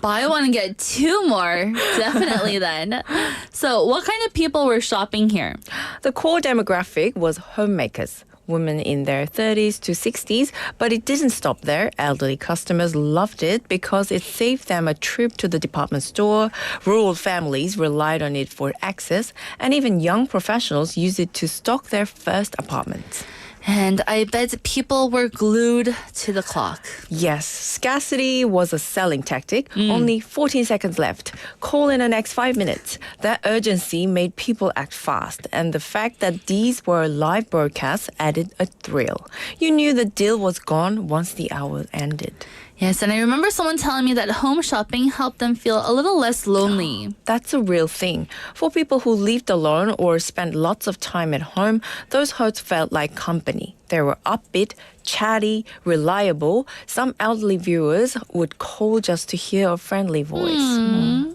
Buy one and get 2 more. Definitely then. So what kind of people were shopping here? The core demographic was homemakers, women in their 30s to 60s, but it didn't stop there. Elderly customers loved it because it saved them a trip to the department store. Rural families relied on it for access, and even young professionals used it to stock their first apartments. And I bet people were glued to the clock. Yes, scarcity was a selling tactic. Only 14 seconds left. Call in the next 5 minutes. That urgency made people act fast, and the fact that these were live broadcasts added a thrill. You knew the deal was gone once the hour ended. Yes, and I remember someone telling me that home shopping helped them feel a little less lonely. That's a real thing. For people who lived alone or spent lots of time at home, those hosts felt like company. They were upbeat, chatty, reliable. Some elderly viewers would call just to hear a friendly voice.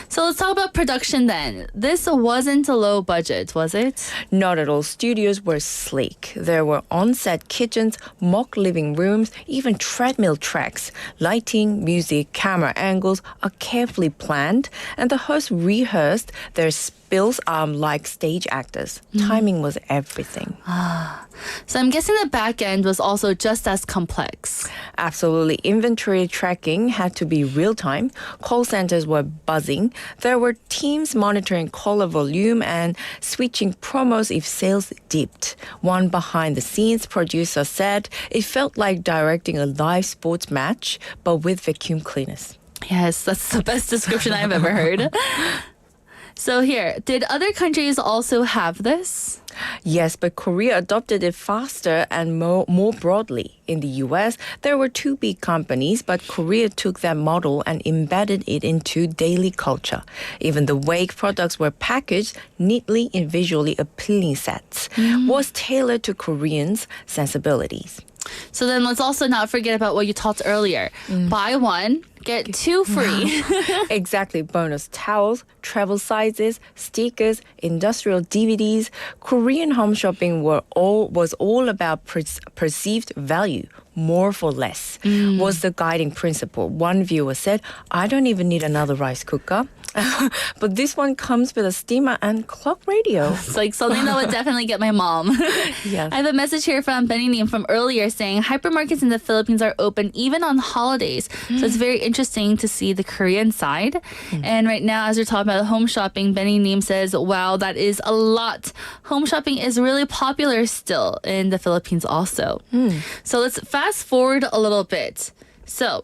So let's talk about production then. This wasn't a low budget, was it? Not at all. Studios were sleek. There were on-set kitchens, mock living rooms, even treadmill tracks. Lighting, music, camera angles are carefully planned, and the hosts rehearsed their bills like stage actors. Timing was everything. So I'm guessing the back end was also just as complex. Absolutely. Inventory tracking had to be real time. Call centers were buzzing. There were teams monitoring caller volume and switching promos if sales dipped. One behind the scenes producer said it felt like directing a live sports match, but with vacuum cleaners. Yes, that's the best description I've ever heard. So here, did other countries also have this? Yes, but Korea adopted it faster and more broadly. In the US, there were two big companies, but Korea took that model and embedded it into daily culture. Even the way products were packaged neatly in visually appealing sets was tailored to Koreans' sensibilities. So then let's also not forget about what you taught earlier. Buy one, get two free. Exactly. Bonus towels, travel sizes, stickers, industrial DVDs. Korean home shopping was all about perceived value. More for less was the guiding principle. One viewer said, I don't even need another rice cooker. But this one comes with a steamer and clock radio. It's like something that would definitely get my mom. Yes. I have a message here from Benny Neem from earlier saying hypermarkets in the Philippines are open even on holidays. So it's very interesting to see the Korean side. And right now, as we're talking about home shopping, Benny Neem says, wow, that is a lot. Home shopping is really popular still in the Philippines also. So let's fast forward a little bit. So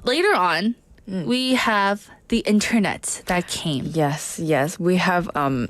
later on, we have the internet that came. Yes. We have home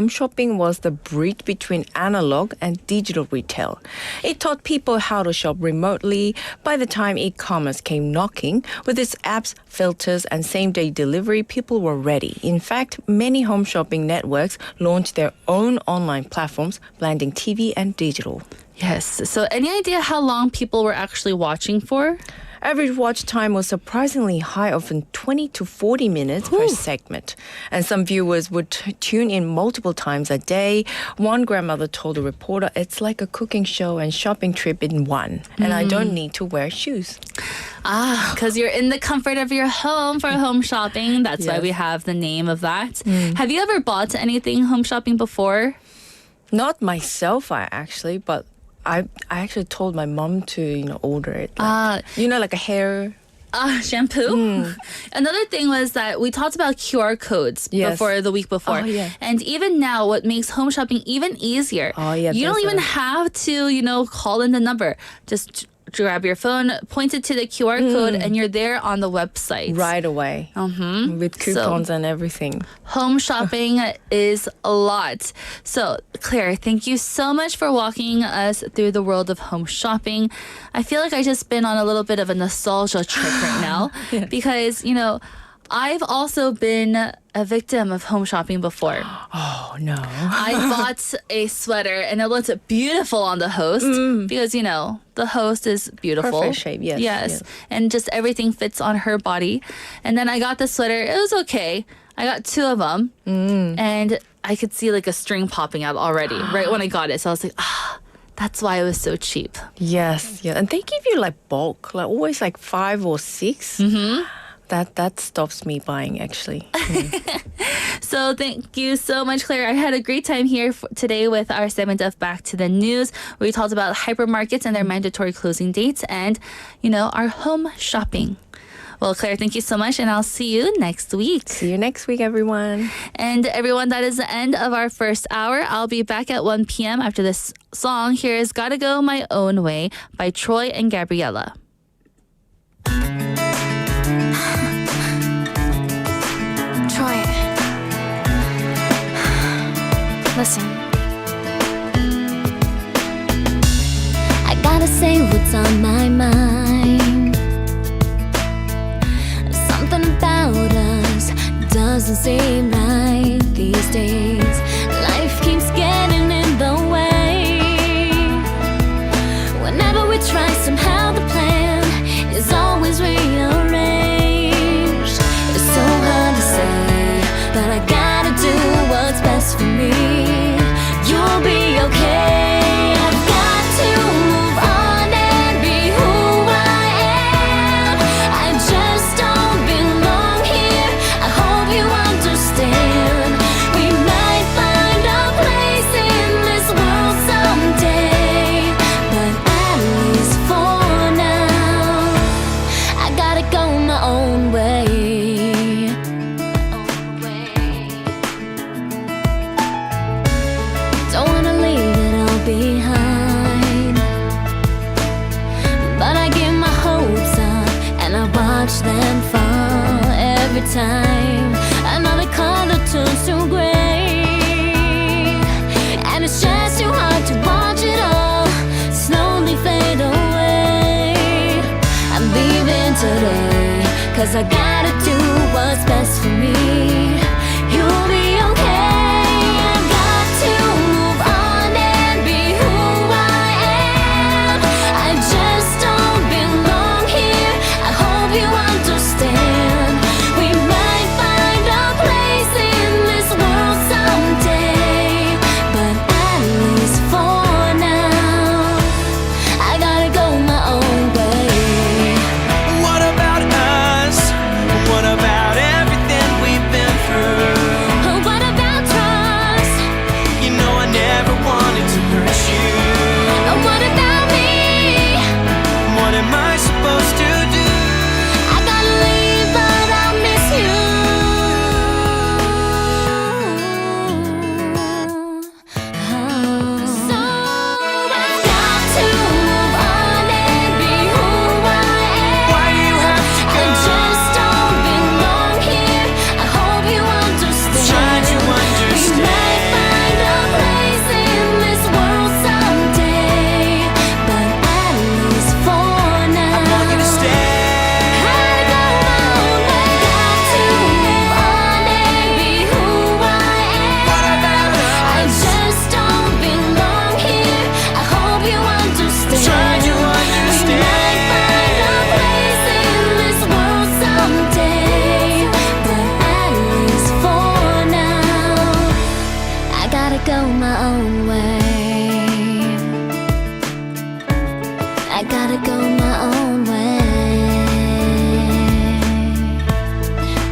shopping was the bridge between analog and digital retail. It taught people how to shop remotely. By the time e-commerce came knocking, with its apps, filters, and same-day delivery, people were ready. In fact, many home shopping networks launched their own online platforms, blending TV and digital. Yes. So any idea how long people were actually watching for? Average watch time was surprisingly high, often 20 to 40 minutes per segment. And some viewers would tune in multiple times a day. One grandmother told a reporter, it's like a cooking show and shopping trip in one. And I don't need to wear shoes. Because you're in the comfort of your home for home shopping. That's why Yes. we have the name of that. Have you ever bought anything home shopping before? Not myself, but I actually told my mom to, order it. Like a hair. Shampoo. Another thing was that we talked about QR codes Yes. before the week before. Oh, yeah. And even now, what makes home shopping even easier, Oh, yeah, you don't there's even a- have to, call in the number. Just grab your phone, point it to the QR code, and you're there on the website. Right away. With coupons and everything. Home shopping is a lot. So, Claire, thank you so much for walking us through the world of home shopping. I feel like I've just been on a little bit of a nostalgia trip right now because, I've also been a victim of home shopping before. Oh, no. I bought a sweater and it looked beautiful on the host because, the host is beautiful. Perfect shape, yes. And just everything fits on her body. And then I got the sweater. It was okay. I got two of them and I could see like a string popping out already right when I got it. So I was like, that's why it was so cheap. Yes. And they give you like bulk, like always like 5 or 6. That stops me buying, actually. So thank you so much, Claire. I had a great time here today with our segment of Back to the News, where we talked about hypermarkets and their mandatory closing dates and, our home shopping. Well, Claire, thank you so much, and I'll see you next week. See you next week, everyone. And everyone, that is the end of our first hour. I'll be back at 1 p.m. after this song. Here is Gotta Go My Own Way by Troy and Gabriella. Troy, listen. I gotta say what's on my mind. Something about us doesn't seem right these days. Life keeps getting in the way. Whenever we try, somehow the plan is always rearranged. It's so hard to say, but I gotta do what's best for me. You'll be okay. I've got to move on and be who I am. I just don't belong here. I hope you understand. time. Another color turns to gray, and it's just too hard to watch it all slowly fade away. I'm leaving today, 'cause I gotta do what's best for me. You'll be okay. I got to move on and be who I am. I just don't belong here. I hope you understand. We might find a place in this world someday, but at least for now, I gotta go my own way. What about us? What about everything we've been through? What about trust? You know I never wanted to hurt you. What about me? What am I supposed to do? I gotta leave, but I'll miss you. So I got to move on and be who I am. Why do you have to I go? just don't belong here. I hope you understand. Trying to understand. We might find a place in this world someday, but at least for now, I want you to stay. gotta go my own way. Got to move on and be who I am. What about I us? just don't belong here. I hope you understand. Trying to We might understand. find a place in this world someday, but at least for now, I gotta go my own way. I gotta go my own way.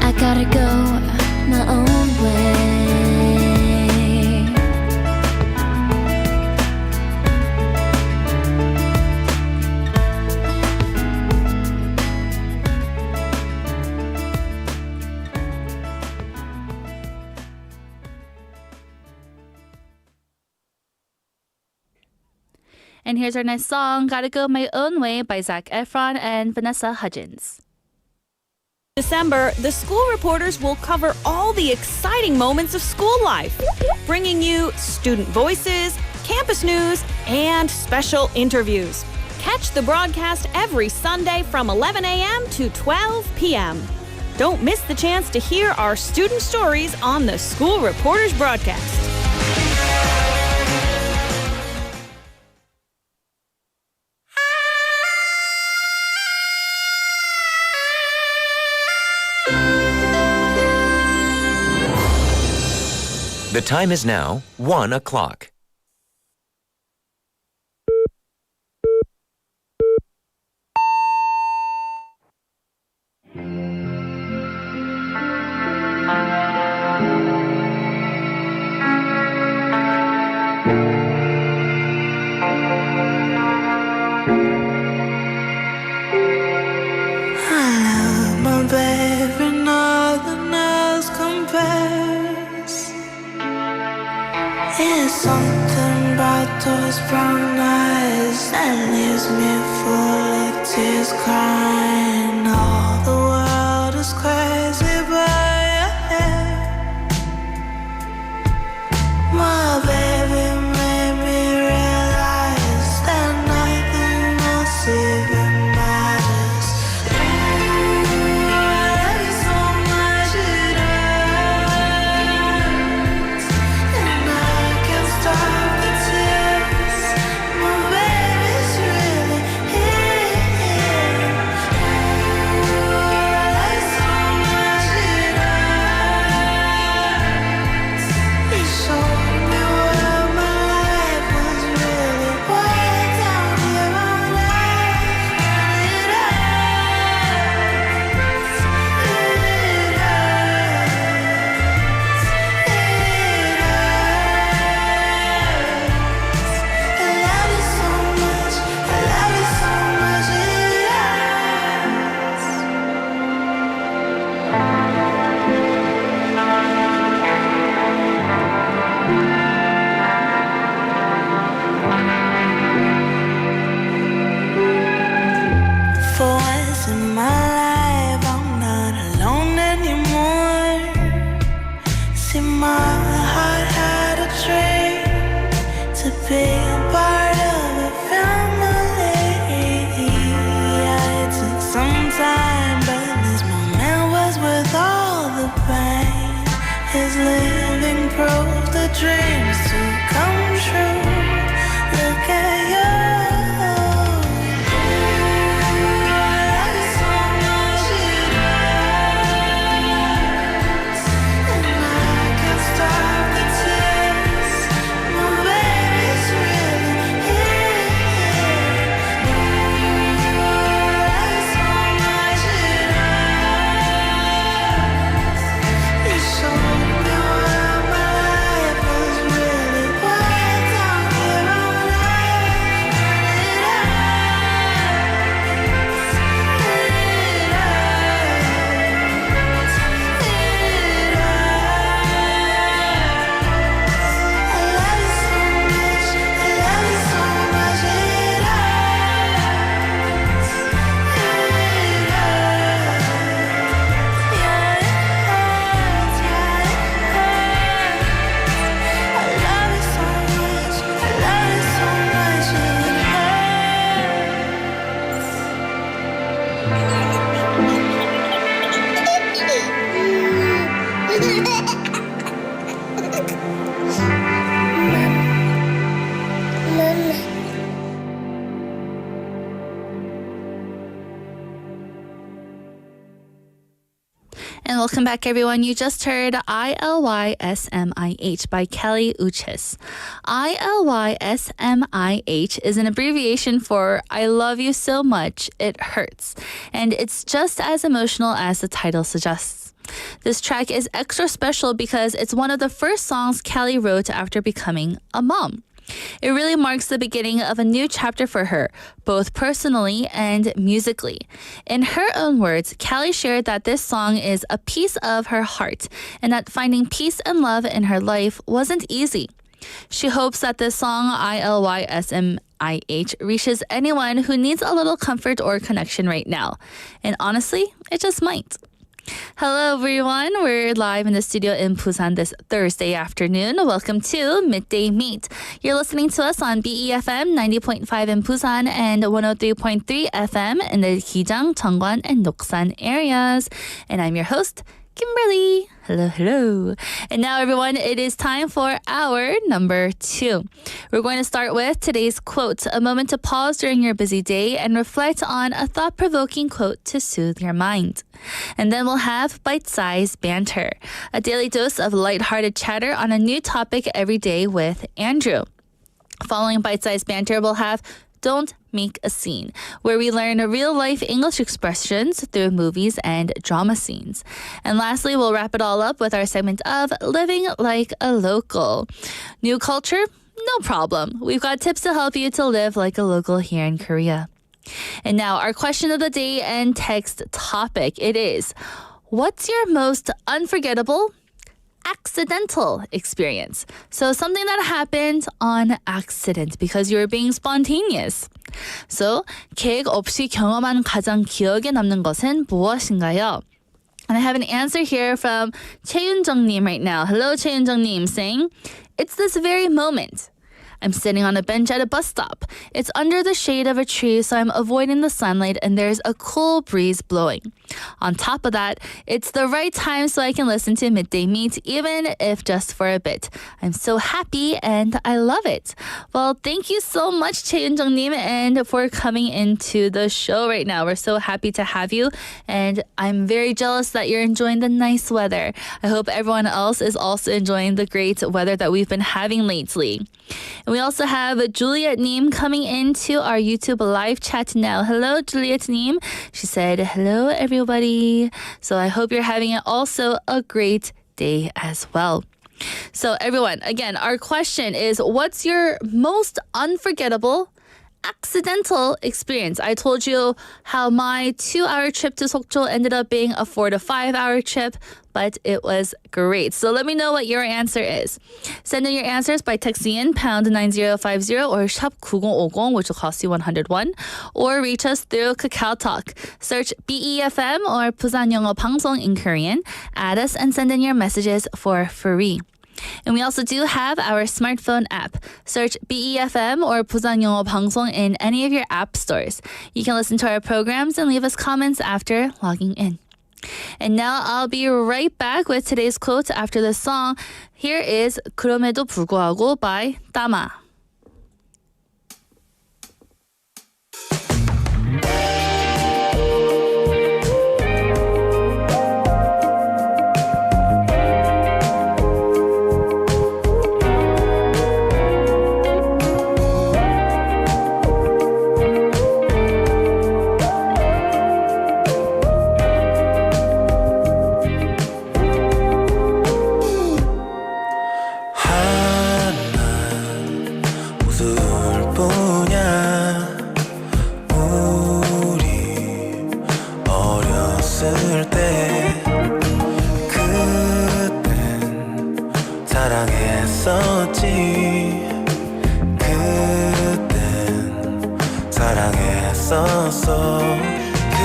I gotta go my own way. And here's our next song, Gotta Go My Own Way by Zac Efron and Vanessa Hudgens. December, the school reporters will cover all the exciting moments of school life, bringing you student voices, campus news, and special interviews. Catch the broadcast every Sunday from 11 a.m. to 12 p.m. Don't miss the chance to hear our student stories on the School Reporters broadcast. The time is now 1 o'clock. My baby, nothing else compares. It's something about those brown eyes that leaves me full of tears, crying. All the world is crazy, but your hair. My baby made me realize that nothing else even matters. Stop the tears, my baby's really here. dreams to come true. Look at you. And welcome back, everyone. You just heard ILYSMIH by Kelly Uchis. ILYSMIH is an abbreviation for I love you so much, it hurts. And it's just as emotional as the title suggests. This track is extra special because it's one of the first songs Kelly wrote after becoming a mom. It really marks the beginning of a new chapter for her, both personally and musically. In her own words, Kelly shared that this song is a piece of her heart and that finding peace and love in her life wasn't easy. She hopes that this song, ILYSMIH, reaches anyone who needs a little comfort or connection right now. And honestly, it just might. Hello, everyone. We're live in the studio in Busan this Thursday afternoon. Welcome to Midday Mate. You're listening to us on BEFM 90.5 in Busan and 103.3 FM in the Gijang, Cheongwan, and Noksan areas. And I'm your host, Kimberly. Hello, hello. And now, everyone, it is time for hour number 2. We're going to start with today's quote, a moment to pause during your busy day and reflect on a thought-provoking quote to soothe your mind. And then we'll have Byte-size banter, a daily dose of lighthearted chatter on a new topic every day with Andrew. Following Byte-size banter, we'll have Don't Make a Scene, where we learn real-life English expressions through movies and drama scenes. And lastly, we'll wrap it all up with our segment of Living Like a Local. New culture? No problem. We've got tips to help you to live like a local here in Korea. And now, our question of the day and text topic. It is, what's your most unforgettable accidental experience? So something that happened on accident because you were being spontaneous. So 계획 없이 경험한 가장 기억에 남는 것은 무엇인가요? And I have an answer here from 최윤정님 right now. Hello, 최윤정님, saying, it's this very moment. I'm sitting on a bench at a bus stop. It's under the shade of a tree, so I'm avoiding the sunlight and there's a cool breeze blowing. On top of that, it's the right time so I can listen to Midday Mate, even if just for a bit. I'm so happy and I love it. Well, thank you so much, 최윤정님, and for coming into the show right now. We're so happy to have you, and I'm very jealous that you're enjoying the nice weather. I hope everyone else is also enjoying the great weather that we've been having lately. And we also have Juliet Neem coming into our YouTube live chat now. Hello, Juliet Neem. She said, hello, everybody. So I hope you're having also a great day as well. So everyone, again, our question is, what's your most unforgettable accidental experience? I told you how my 2-hour trip to Sokcho ended up being a 4 to 5 hour trip, but it was great. So let me know what your answer is. Send in your answers by texting in pound 9050 or shop 9050, which will cost you 101, or reach us through Kakao Talk. Search BEFM or Busan영어방송 in Korean. Add us and send in your messages for free. And we also do have our smartphone app. Search BEFM or 부산영어방송 in any of your app stores. You can listen to our programs and leave us comments after logging in. And now I'll be right back with today's quote after this song. Here is 그럼에도 불구하고 by 따마.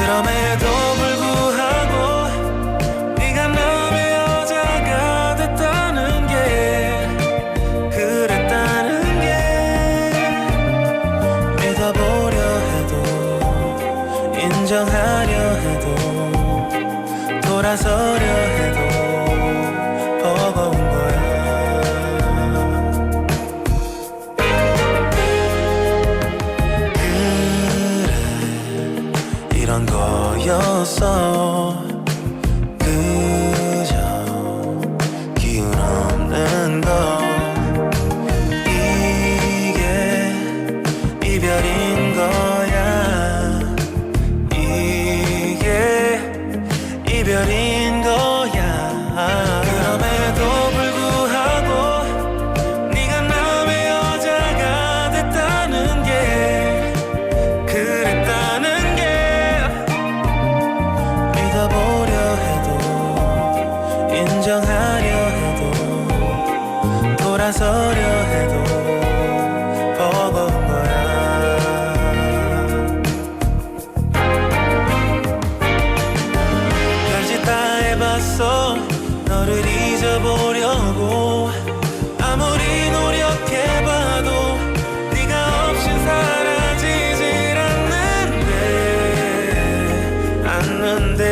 그럼에도 불구하고 네가 남의 여자가 됐다는 게 그랬다는 게 믿어보려 해도 인정하려 해도 돌아서려 해도 버거운 거야 이런 거였어 그저 기운 없는 거 이게 이별인 거야 이게 이별인 거야 그럼에도 불구하고 네가 남의 여자가 됐다는 게 그랬다는 게 믿어보려 해도 인정하려 해도 돌아서려 해도 버거운 거야 별짓 다 해봤어 너를 잊어보려고 아무리 노력해봐도 네가 없인 사라지질 않는데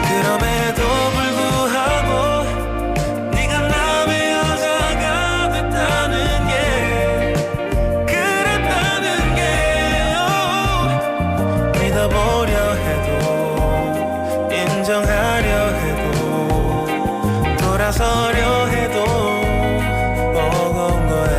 그럼에도 불구하고 네가 남의 여자가 됐다는 게 그랬다는 게 믿어보려 해도 인정하려 해도 돌아서려 해도 버거운 거야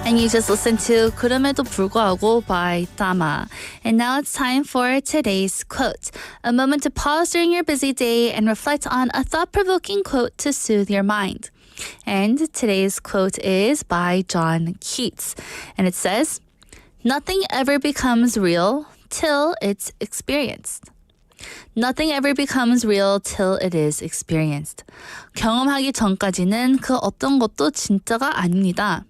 And you just listened to 그럼에도 불구하고 by 따마. And now it's time for today's quote. A moment to pause during your busy day and reflect on a thought-provoking quote to soothe your mind. And today's quote is by John Keats. And it says, "Nothing ever becomes real till it's experienced." Nothing ever becomes real till it is experienced. 경험하기 전까지는 그 어떤 것도 진짜가 아닙니다.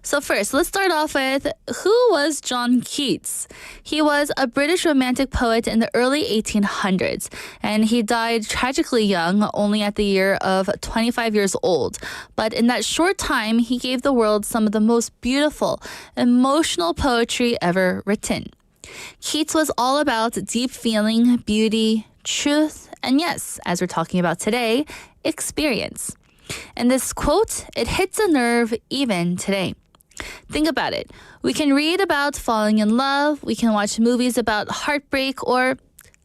So first, let's start off with who was John Keats? He was a British romantic poet in the early 1800s, and he died tragically young, only at the year of 25 years old. But in that short time, he gave the world some of the most beautiful, emotional poetry ever written. Keats was all about deep feeling, beauty, truth, and yes, as we're talking about today, experience. And this quote, it hits a nerve even today. Think about it. We can read about falling in love, we can watch movies about heartbreak, or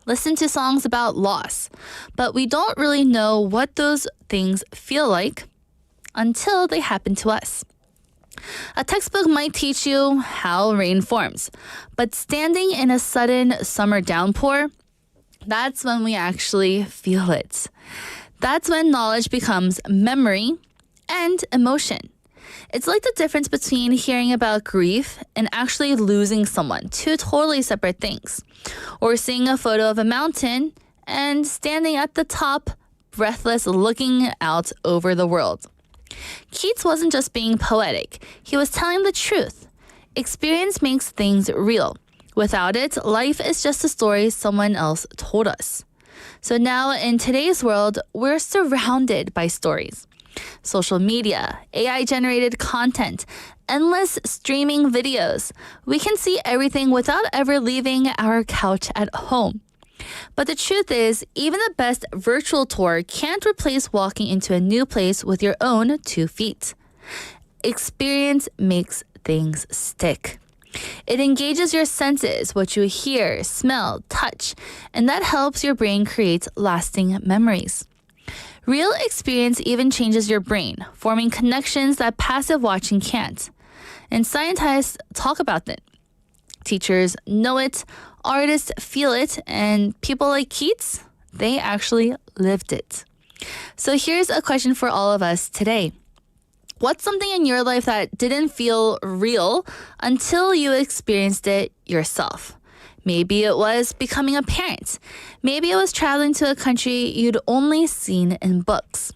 listen to songs about loss. But we don't really know what those things feel like until they happen to us. A textbook might teach you how rain forms, but standing in a sudden summer downpour, that's when we actually feel it. That's when knowledge becomes memory and emotion. It's like the difference between hearing about grief and actually losing someone, two totally separate things. Or seeing a photo of a mountain and standing at the top, breathless, looking out over the world. Keats wasn't just being poetic, he was telling the truth. Experience makes things real. Without it, life is just a story someone else told us. So now in today's world, we're surrounded by stories. Social media, AI-generated content, endless streaming videos. We can see everything without ever leaving our couch at home. But the truth is, even the best virtual tour can't replace walking into a new place with your own 2 feet. Experience makes things stick. It engages your senses, what you hear, smell, touch, and that helps your brain create lasting memories. Real experience even changes your brain, forming connections that passive watching can't. And scientists talk about it. Teachers know it, artists feel it, and people like Keats, they actually lived it. So here's a question for all of us today. What's something in your life that didn't feel real until you experienced it yourself? Maybe it was becoming a parent. Maybe it was traveling to a country you'd only seen in books.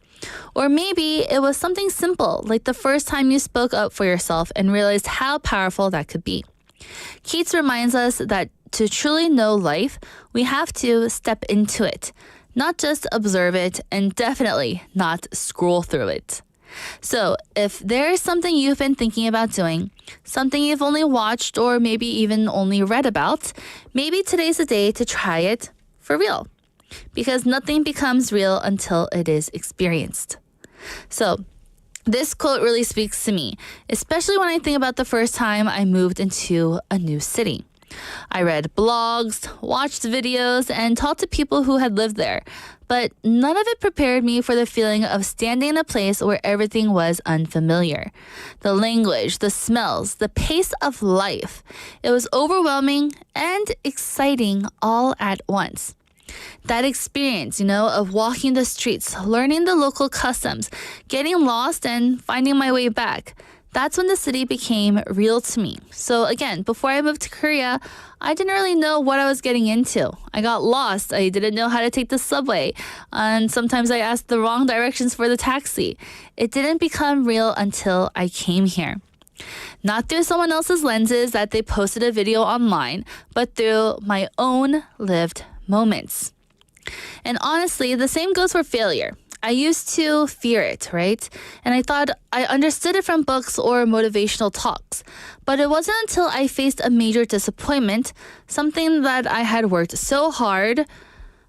Or maybe it was something simple, like the first time you spoke up for yourself and realized how powerful that could be. Keats reminds us that to truly know life, we have to step into it, not just observe it, and definitely not scroll through it. So, if there's something you've been thinking about doing, something you've only watched or maybe even only read about, maybe today's the day to try it for real. Because nothing becomes real until it is experienced. So, this quote really speaks to me, especially when I think about the first time I moved into a new city. I read blogs, watched videos, and talked to people who had lived there, but none of it prepared me for the feeling of standing in a place where everything was unfamiliar. The language, the smells, the pace of life. It was overwhelming and exciting all at once. That experience, of walking the streets, learning the local customs, getting lost and finding my way back. That's when the city became real to me. So again, before I moved to Korea, I didn't really know what I was getting into. I got lost. I didn't know how to take the subway. And sometimes I asked the wrong directions for the taxi. It didn't become real until I came here. Not through someone else's lenses that they posted a video online, but through my own lived moments. And honestly, the same goes for failure. I used to fear it, right? And I thought I understood it from books or motivational talks. But it wasn't until I faced a major disappointment, something that I had worked so hard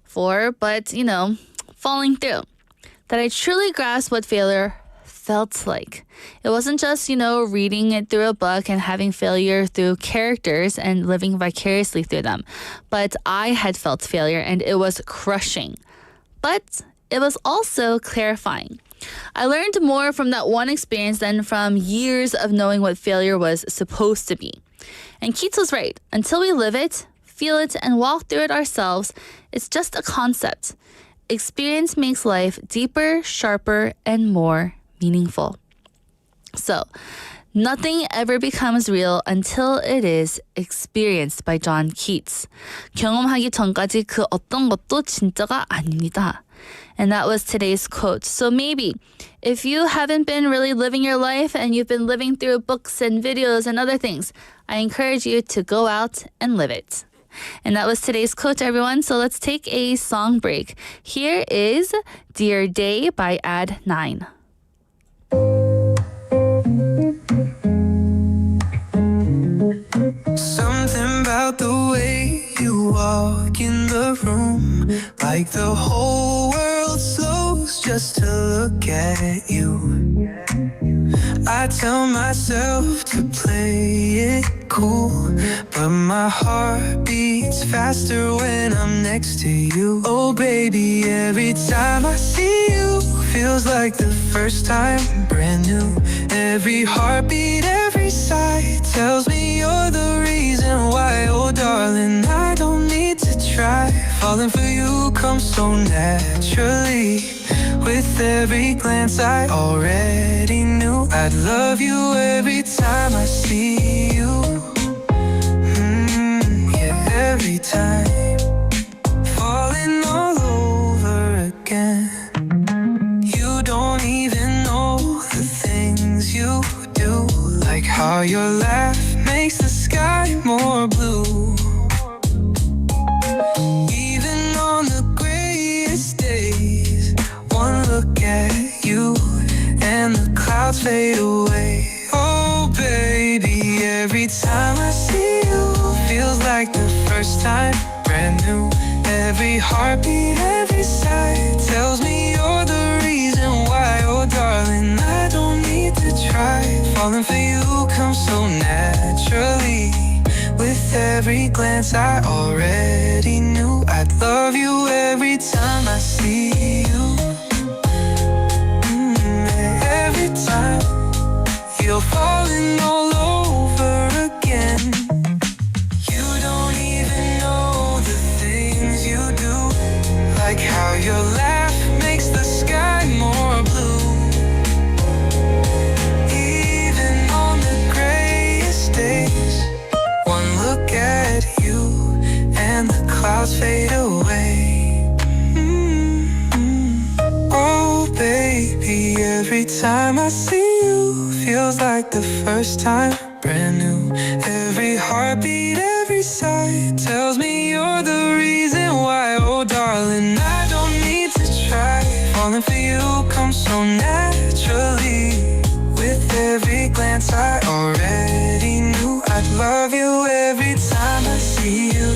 for, but, falling through, that I truly grasped what failure felt like. It wasn't just, reading it through a book and having failure through characters and living vicariously through them. But I had felt failure and it was crushing. But it was also clarifying. I learned more from that one experience than from years of knowing what failure was supposed to be. And Keats was right. Until we live it, feel it, and walk through it ourselves, it's just a concept. Experience makes life deeper, sharper, and more meaningful. So, nothing ever becomes real until it is experienced by John Keats. 경험하기 전까지 그 어떤 것도 진짜가 아닙니다. And that was today's quote. So maybe if you haven't been really living your life and you've been living through books and videos and other things, I encourage you to go out and live it. And that was today's quote, everyone. So let's take a song break. Here is Dear Day by Ad9. Something about the way you walk in the room, like the whole world slows just to look at you. I tell myself to play it cool, but my heart beats faster when I'm next to you. Oh baby, every time I see you feels like the first time, brand new. Every heartbeat, every sigh tells me you're the reason why. Oh darling, I don't need to try. Falling for you comes so naturally. With every glance I already knew I'd love you every time I see you. Yeah, every time. Falling all over again. You don't even know the things you do, like how your laugh makes the sky more blue. Even on the grayest days, one look at you and the clouds fade away. Oh baby, every time I see you feels like the first time, brand new. Every heartbeat, every sigh tells me you're the reason why. Oh darling, I don't need to try. Falling for you comes so naturally. With every glance I already knew I'd love you every time I see you. Every time you're falling all over again. You don't even know the things you do, like how your laugh makes the sky more blue. Even on the grayest days, one look at you and the clouds fade away. Oh baby, every time I see you feels like the first time, brand new. Every heartbeat, every sigh tells me you're the reason why. Oh darling, I don't need to try. Falling for you comes so naturally. With every glance I already knew I'd love you every time I see you.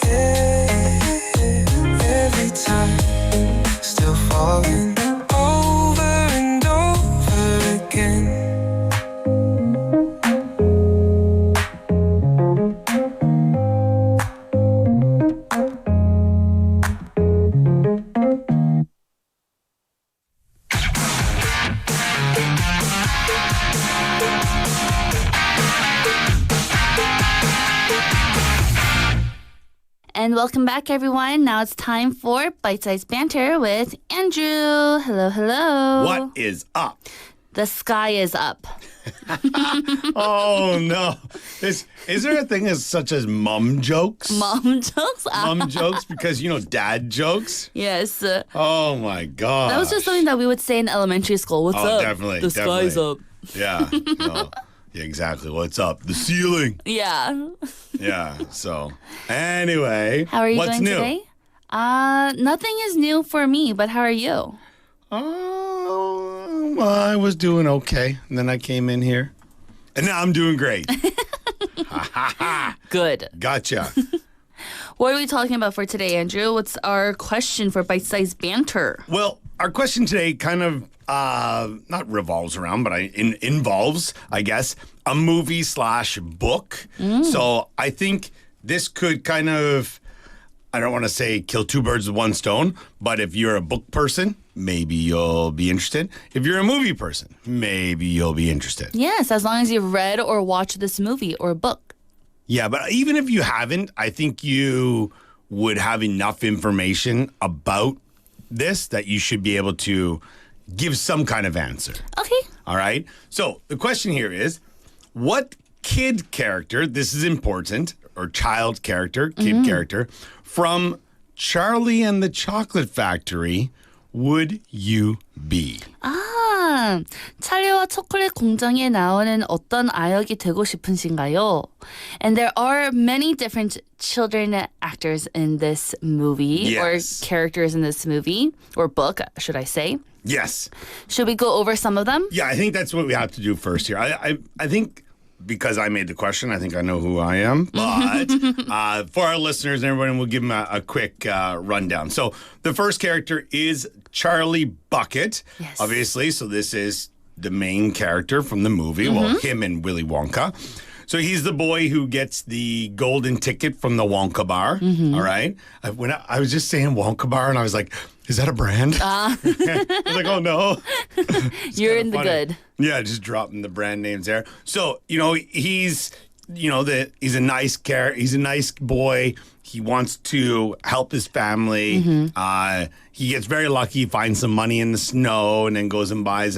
Yeah, every time. Still falling over and over again. And welcome back, everyone. Now it's time for Bite-size Banter with Andrew. Hello, hello. What is up? The sky is up. Oh, no. Is there a thing as such as mom jokes? Mom jokes? Mom jokes? Because, dad jokes? Yes. Oh, my God. That was just something that we would say in elementary school. What's up? Definitely. The sky's up. Yeah. No. Yeah, exactly. What's up? The ceiling. Yeah. Yeah. So, anyway. How are you what's doing new? today? Nothing is new for me, but how are you? Oh, well, I was doing okay. And then I came in here. And now I'm doing great. Good. Gotcha. What are we talking about for today, Andrew? What's our question for Bite-size Banter? Well, our question today kind of not revolves around, but involves, I guess, a movie/book. So I think this could kind of, I don't want to say kill two birds with one stone, but if you're a book person, maybe you'll be interested. If you're a movie person, maybe you'll be interested. Yes, as long as you've read or watched this movie or book. Yeah, but even if you haven't, I think you would have enough information about this that you should be able to give some kind of answer. Okay. All right. So the question here is, what kid character, this is important, or child character, kid character, from Charlie and the Chocolate Factory would you be? 찰리와 초콜릿 공장에 나오는 어떤 아역이 되고 싶으신가요? And there are many different children actors in this movie, or characters in this movie, or book, should I say? Yes. Should we go over some of them? Yeah, I think that's what we have to do first here. I think because I made the question, I think I know who I am. But for our listeners and everyone, we'll give them a quick rundown. So the first character is Charlie Bucket, obviously. So this is the main character from the movie. Well, him and Willy Wonka. So he's the boy who gets the golden ticket from the Wonka bar. All right. When I was just saying Wonka bar, and I was like, is that a brand? I was like, oh no. You're in the funny. good. Yeah, just dropping the brand names there. So, he's a nice character. He's a nice boy. He wants to help his family. He gets very lucky. He finds some money in the snow and then goes and buys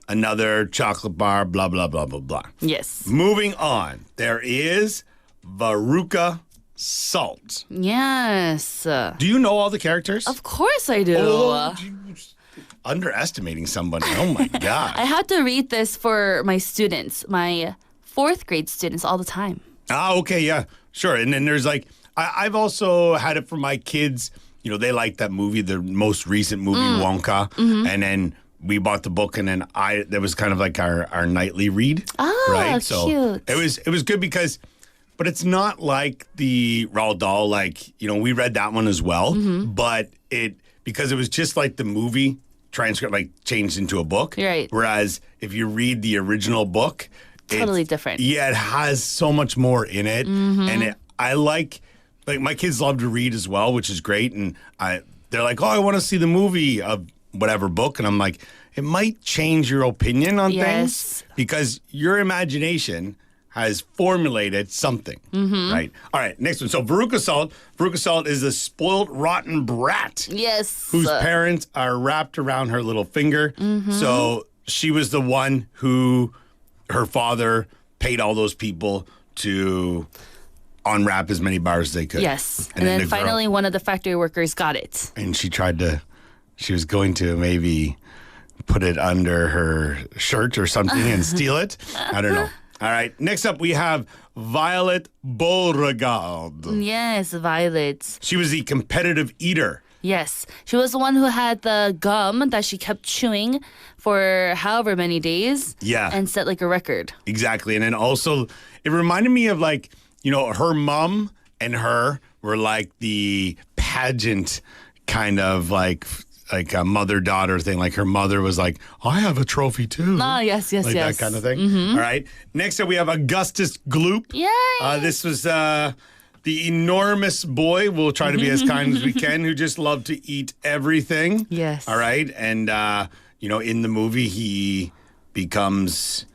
another chocolate bar, blah, blah, blah, blah, blah. Yes. Moving on. There is Veruca Salt. Yes. Do you know all the characters? Of course I do. Underestimating somebody. Oh, my God. I had to read this for my students, my 4th grade students all the time. Ah, okay, yeah, sure. And then there's I've also had it for my kids. They like that movie, the most recent movie, Wonka. And then we bought the book, and then that was kind of like our nightly read. Oh, right? cute. So it was good but it's not like the Roald Dahl. We read that one as well, but because it was just like the movie transcript, changed into a book. Right. Whereas if you read the original book, Totally different. Yeah, it has so much more in it, and I like my kids love to read as well, which is great. And they're like, "Oh, I want to see the movie of whatever book," and I'm like, "It might change your opinion on things because your imagination has formulated something, right?" All right, next one. So Veruca Salt. Veruca Salt is a spoiled, rotten brat. Yes. Whose parents are wrapped around her little finger. So she was the one who. Her father paid all those people to unwrap as many bars as they could. Yes. And then finally one of the factory workers got it. And she was going to maybe put it under her shirt or something and steal it. I don't know. All right. Next up, we have Violet Beauregard. Yes, Violet. She was the competitive eater. Yes. She was the one who had the gum that she kept chewing for however many days. Yeah. And set a record. Exactly. And then also, it reminded me of her mom and her were like the pageant kind of like a mother-daughter thing. Like her mother was like, I have a trophy too. Oh, yes. Like that kind of thing. All right. Next up, we have Augustus Gloop. Yay. This was the enormous boy. We'll try to be as kind as we can, who just loved to eat everything. Yes. All right. And, in the movie, he gets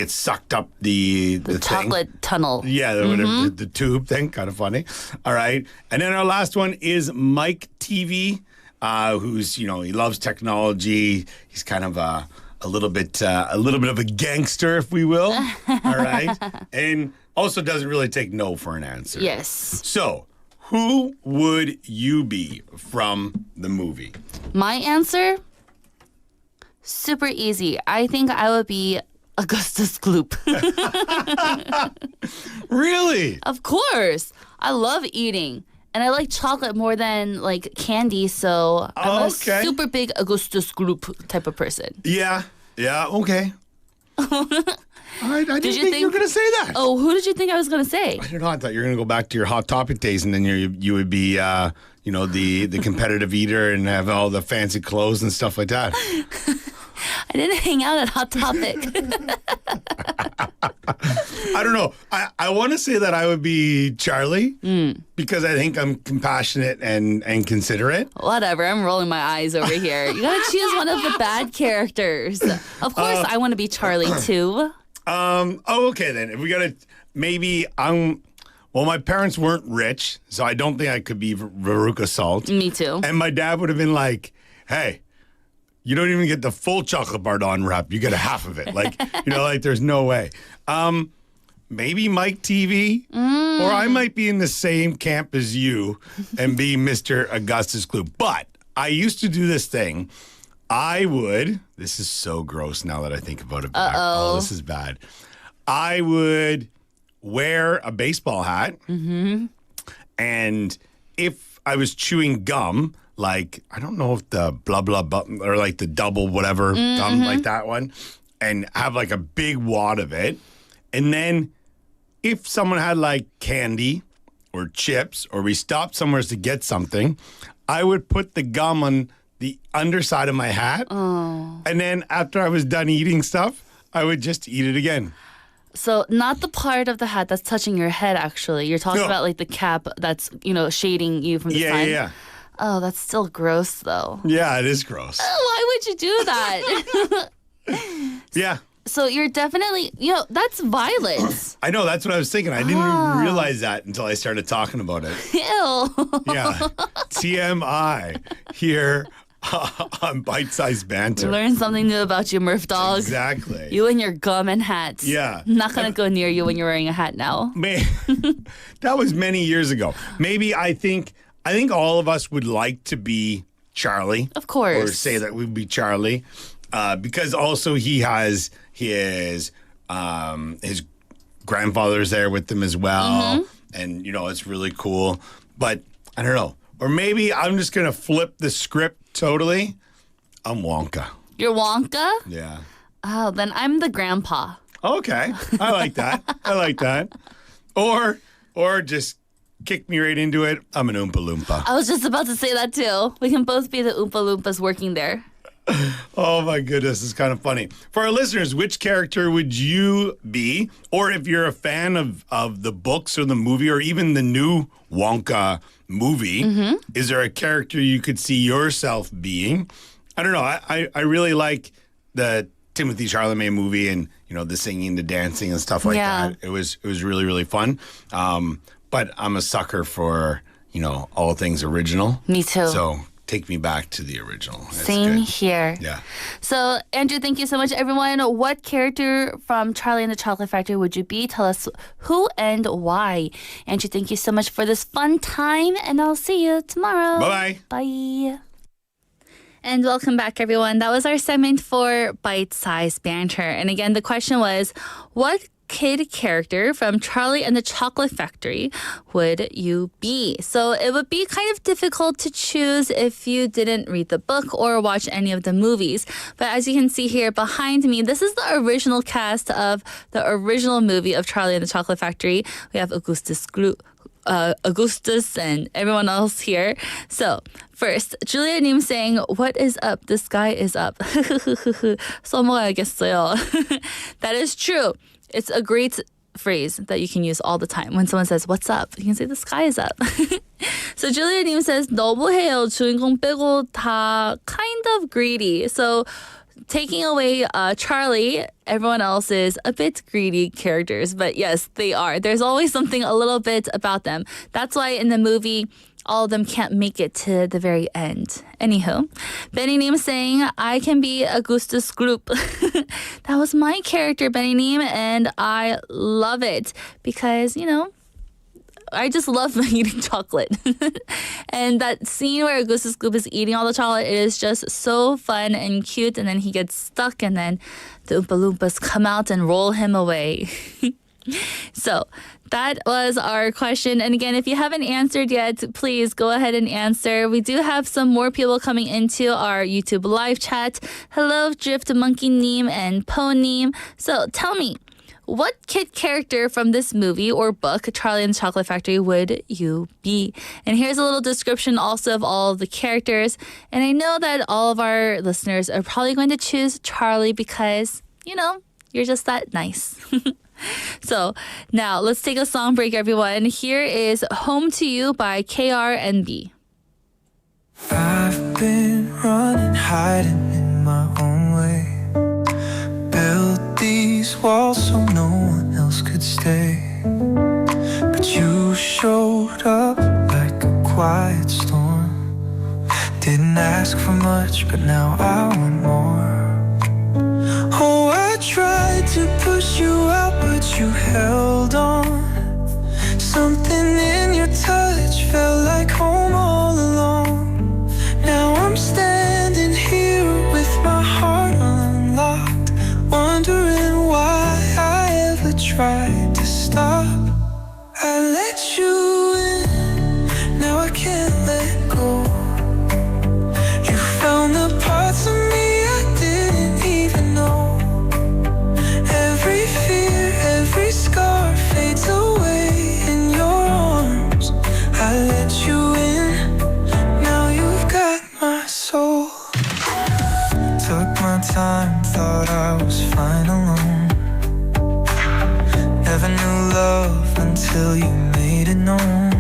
sucked up the chocolate thing. tunnel. Yeah, whatever, the tube thing. Kind of funny. All right. And then our last one is Mike TV, who's, he loves technology. He's kind of a little bit of a gangster, if we will. All right. And also doesn't really take no for an answer. Yes. So, who would you be from the movie? My answer? Super easy. I think I would be Augustus Gloop. Really? Of course. I love eating. And I like chocolate more than candy, so I'm a super big Augustus Gloop type of person. Yeah. Yeah, okay. I didn't think you were going to say that. Oh, who did you think I was going to say? I don't know. I thought you were going to go back to your Hot Topic days, and then you would be, the competitive eater and have all the fancy clothes and stuff like that. I didn't hang out at Hot Topic. I don't know. I want to say that I would be Charlie because I think I'm compassionate and considerate. Whatever. I'm rolling my eyes over here. You got to choose one of the bad characters. Of course, I want to be Charlie, too. Okay, then. If we got to, maybe well, my parents weren't rich, so I don't think I could be Veruca Salt. Me too. And my dad would have been like, hey, you don't even get the full chocolate bar to unwrap. You get a half of it. There's no way. Maybe Mike TV, or I might be in the same camp as you and be Mr. Augustus Gloop. But I used to do this thing. This is so gross now that I think about it back. Oh, this is bad. I would wear a baseball hat, and if I was chewing gum, I don't know if the blah, blah, blah, or the double whatever gum, like that one, and have a big wad of it. And then if someone had candy or chips, or we stopped somewhere to get something, I would put the gum on the underside of my hat. Oh. And then after I was done eating stuff, I would just eat it again. So not the part of the hat that's touching your head, actually. You're talking No. about like the cap that's, shading you from the Yeah, sun. yeah. Oh, that's still gross, though. Yeah, it is gross. Why would you do that? Yeah. So you're definitely, that's violence. I know, that's what I was thinking. I didn't even realize that until I started talking about it. Ew. Yeah. TMI here on Byte-size Banter. Learn something new about you, Murph dog. Exactly. You and your gum and hats. Yeah. I'm not going to go near you when you're wearing a hat now. Man, that was many years ago. Maybe I think all of us would like to be Charlie. Of course. Or say that we'd be Charlie. Because also he has his grandfather's there with him as well. And, it's really cool. But I don't know. Or maybe I'm just going to flip the script totally. I'm Wonka. You're Wonka? Yeah. Oh, then I'm the grandpa. Okay. I like that. I like that. Or just kick me right into it. I'm an Oompa Loompa. I was just about to say that too. We can both be the Oompa Loompas working there. Oh my goodness, it's kind of funny. For our listeners, which character would you be? Or if you're a fan of the books or the movie or even the new Wonka movie, is there a character you could see yourself being? I don't know. I really like the Timothy Chalamet movie and, the singing, the dancing and stuff like that. It was really, really fun. But I'm a sucker for, all things original. Me too. So take me back to the original. That's Same good. here. Yeah. So, Andrew, thank you so much, everyone. What character from Charlie and the Chocolate Factory would you be? Tell us who and why. Andrew, thank you so much for this fun time, and I'll see you tomorrow. Bye-bye. Bye. And welcome back, everyone. That was our segment for Bite-size Banter. And again, the question was, what kid character from Charlie and the Chocolate Factory would you be? So it would be kind of difficult to choose if you didn't read the book or watch any of the movies. But as you can see here behind me, this is the original cast of the original movie of Charlie and the Chocolate Factory. We have Augustus and everyone else here. So first, Julia Nim saying, "What is up? The sky is up." 써먹어야겠어요. That is true. It's a great phrase that you can use all the time. When someone says, "What's up?" you can say, "The sky is up." So Julia Nim says, 너무해요. 주인공 빼고 다 kind of greedy. So taking away Charlie, everyone else is a bit greedy characters. But yes, they are. There's always something a little bit about them. That's why in the movie, all of them can't make it to the very end. Anywho, Benny Neem saying, I can be Augustus Gloop. That was my character, Benny Neem, and I love it because, I just love eating chocolate. And that scene where Augustus Gloop is eating all the chocolate, it is just so fun and cute. And then he gets stuck and then the Oompa Loompas come out and roll him away. So that was our question. And again, if you haven't answered yet, please go ahead and answer. We do have some more people coming into our YouTube live chat. Hello, Drift Monkey Neem and Po Neem. So tell me, what kid character from this movie or book, Charlie and the Chocolate Factory, would you be? And here's a little description also of all of the characters. And I know that all of our listeners are probably going to choose Charlie because, you're just that nice. So now let's take a song break, everyone. Here is Home to You by KRNB. I've been running, hiding in my own way. Built these walls so no one else could stay. But you showed up like a quiet storm. Didn't ask for much, but now I want more. Oh, I tried to push you out, but you held on. Something in your touch felt like home all along. Now I'm standing here with my heart unlocked, wondering why I ever tried to stop. I let you in, now I can't let go. You found the parts of me I didn't even know. Every fear, every scar fades away in your arms. I let you in, now you've got my soul. love until you made it known.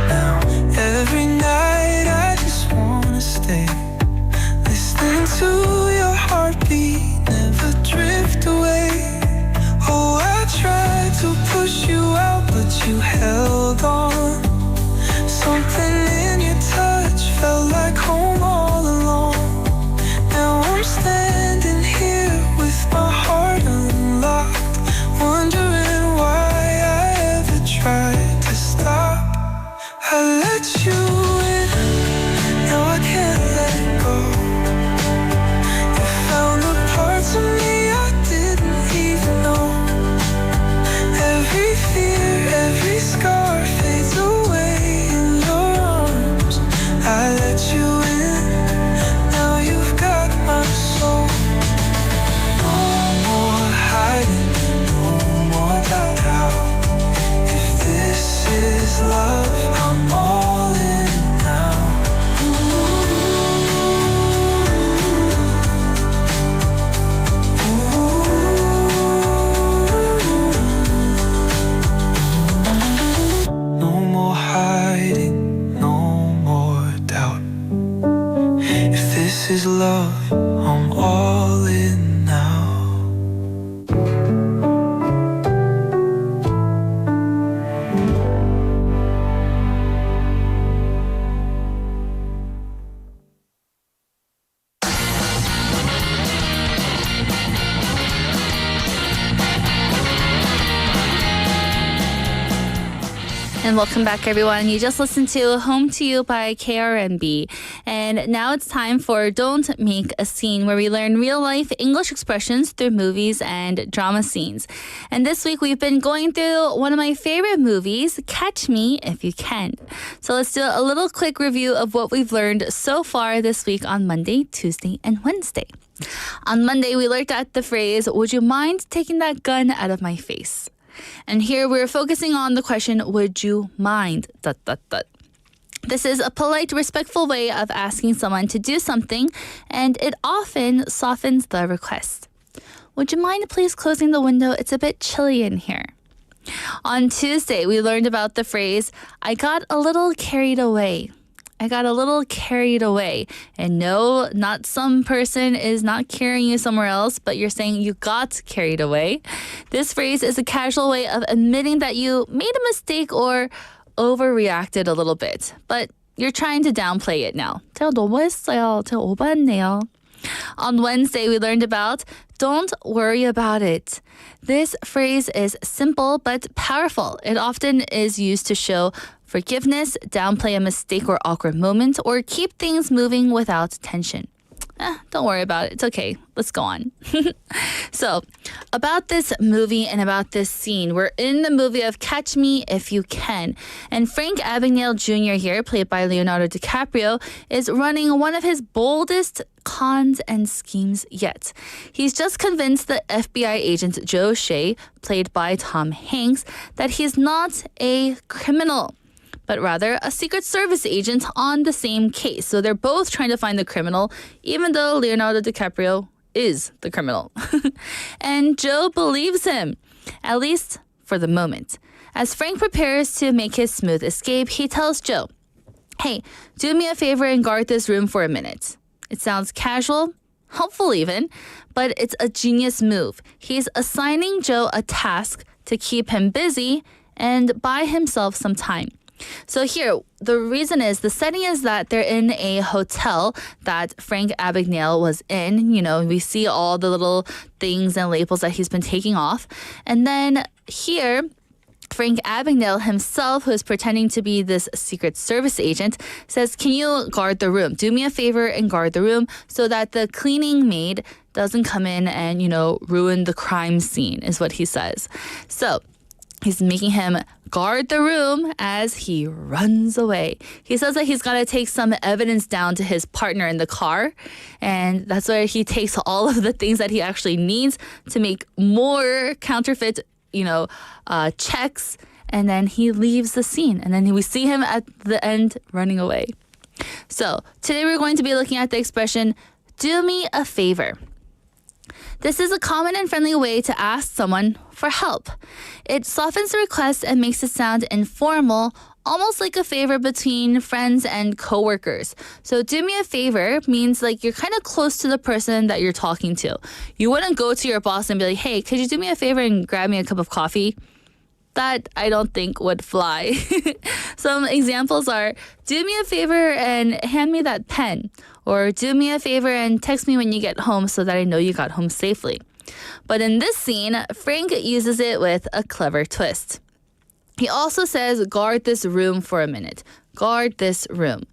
Now every night I just wanna stay, listening to your heartbeat, never drift away. Oh, I tried to push you out, but you held on. Something in your touch felt like home all along. Now I'm standing here with my heart unlocked, wondering why I ever tried to stop. I let you in, now I can't let go. You found the parts of me I didn't even know. Every fear, every scar fades away in your arms. I let you in, now you've got my soul. No more hiding, no more doubt. If this is love, I'm all in now. No more hiding, no more doubt. If this is love, I'm all in now. And welcome back, everyone. You just listened to Home to You by KRMB. And now it's time for Don't Make a Scene, where we learn real-life English expressions through movies and drama scenes. And this week, we've been going through one of my favorite movies, Catch Me If You Can. So let's do a little quick review of what we've learned so far this week on Monday, Tuesday, and Wednesday. On Monday, we looked at the phrase, would you mind taking that gun out of my face? And here we're focusing on the question, would you mind? ... This is a polite, respectful way of asking someone to do something, and it often softens the request. Would you mind please closing the window? It's a bit chilly in here. On Tuesday, we learned about the phrase, I got a little carried away. I got a little carried away. And no, not some person is not carrying you somewhere else, but you're saying you got carried away. This phrase is a casual way of admitting that you made a mistake or overreacted a little bit, but you're trying to downplay it now. 제가 너무했어요. 제가 오버했네요. On Wednesday, we learned about don't worry about it. This phrase is simple but powerful. It often is used to show forgiveness, downplay a mistake or awkward moment, or keep things moving without tension. Don't worry about it. It's okay. Let's go on. So, about this movie and about this scene, we're in the movie of Catch Me If You Can. And Frank Abagnale Jr. here, played by Leonardo DiCaprio, is running one of his boldest cons and schemes yet. He's just convinced the FBI agent Joe Shea, played by Tom Hanks, that he's not a criminal, but rather a Secret Service agent on the same case. So they're both trying to find the criminal, even though Leonardo DiCaprio is the criminal. And Joe believes him, at least for the moment. As Frank prepares to make his smooth escape, he tells Joe, hey, do me a favor and guard this room for a minute. It sounds casual, helpful even, but it's a genius move. He's assigning Joe a task to keep him busy and buy himself some time. So here, the reason is, the setting is that they're in a hotel that Frank Abagnale was in. You know, we see all the little things and labels that he's been taking off. And then here, Frank Abagnale himself, who is pretending to be this Secret Service agent, says, can you guard the room? Do me a favor and guard the room so that the cleaning maid doesn't come in and, you know, ruin the crime scene, is what he says. So he's making him guard the room as he runs away. He says that he's got to take some evidence down to his partner in the car. And that's where he takes all of the things that he actually needs to make more counterfeit, checks. And then he leaves the scene. And then we see him at the end running away. So today we're going to be looking at the expression, do me a favor. This is a common and friendly way to ask someone for help. It softens the request and makes it sound informal, almost like a favor between friends and coworkers. So do me a favor means like you're kind of close to the person that you're talking to. You wouldn't go to your boss and be like, hey, could you do me a favor and grab me a cup of coffee? That I don't think would fly. Some examples are, do me a favor and hand me that pen. Or do me a favor and text me when you get home so that I know you got home safely. But in this scene, Frank uses it with a clever twist. He also says, guard this room for a minute. Guard this room.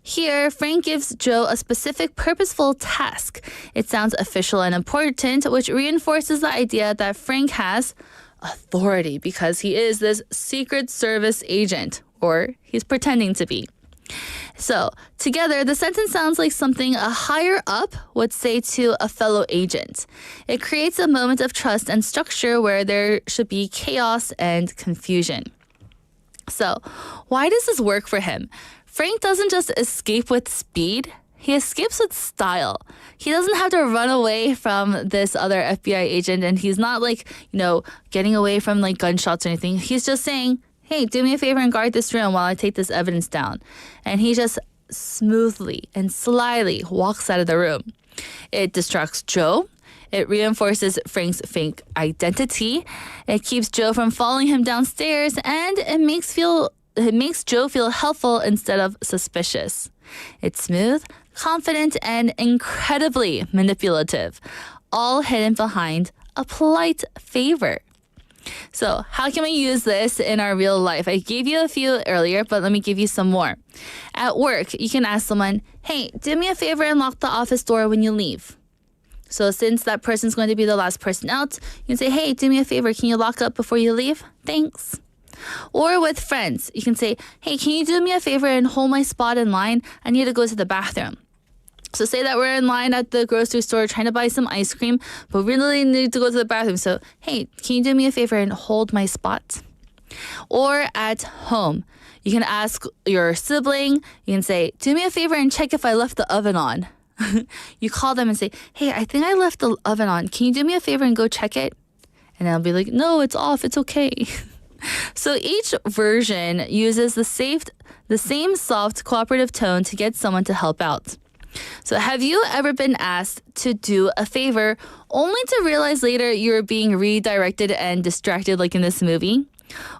Here, Frank gives Joe a specific purposeful task. It sounds official and important, which reinforces the idea that Frank has authority because he is this Secret Service agent, or he's pretending to be. So, together, the sentence sounds like something a higher up would say to a fellow agent. It creates a moment of trust and structure where there should be chaos and confusion. So, why does this work for him? Frank doesn't just escape with speed, he escapes with style. He doesn't have to run away from this other FBI agent, and he's not like, getting away from like gunshots or anything. He's just saying, hey, do me a favor and guard this room while I take this evidence down. And he just smoothly and slyly walks out of the room. It distracts Joe. It reinforces Frank's fake identity. It keeps Joe from following him downstairs, and it makes Joe feel helpful instead of suspicious. It's smooth, confident, and incredibly manipulative, all hidden behind a polite favor. So, how can we use this in our real life? I gave you a few earlier, but let me give you some more. At work, you can ask someone, hey, do me a favor and lock the office door when you leave. So since that person's going to be the last person out, you can say, hey, do me a favor, can you lock up before you leave? Thanks. Or with friends, you can say, hey, can you do me a favor and hold my spot in line? I need to go to the bathroom. So say that we're in line at the grocery store trying to buy some ice cream, but we really need to go to the bathroom. So, hey, can you do me a favor and hold my spot? Or at home, you can ask your sibling, you can say, do me a favor and check if I left the oven on. You call them and say, hey, I think I left the oven on. Can you do me a favor and go check it? And they'll be like, no, it's off. It's okay. So each version uses the same soft, cooperative tone to get someone to help out. So have you ever been asked to do a favor only to realize later you're being redirected and distracted like in this movie?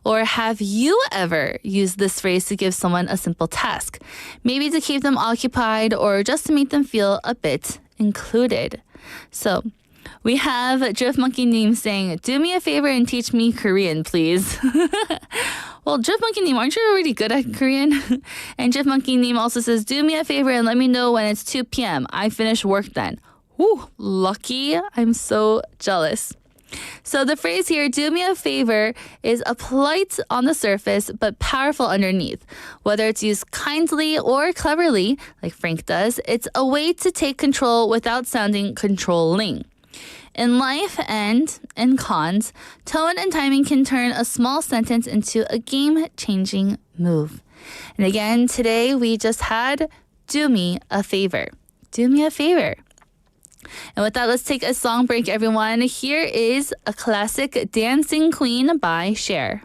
Or have you ever used this phrase to give someone a simple task? Maybe to keep them occupied or just to make them feel a bit included. So we have Drift Monkey Neem saying, do me a favor and teach me Korean, please. Well, Drift Monkey Neem, aren't you already good at Korean? And Drift Monkey Neem also says, do me a favor and let me know when it's 2 p.m. I finish work then. Whew, lucky. I'm so jealous. So the phrase here, do me a favor, is a polite on the surface but powerful underneath. Whether it's used kindly or cleverly, like Frank does, it's a way to take control without sounding controlling. In life and in cons, tone and timing can turn a small sentence into a game-changing move. And again, today we just had do me a favor. Do me a favor. And with that, let's take a song break, everyone. Here is a classic Dancing Queen by Cher.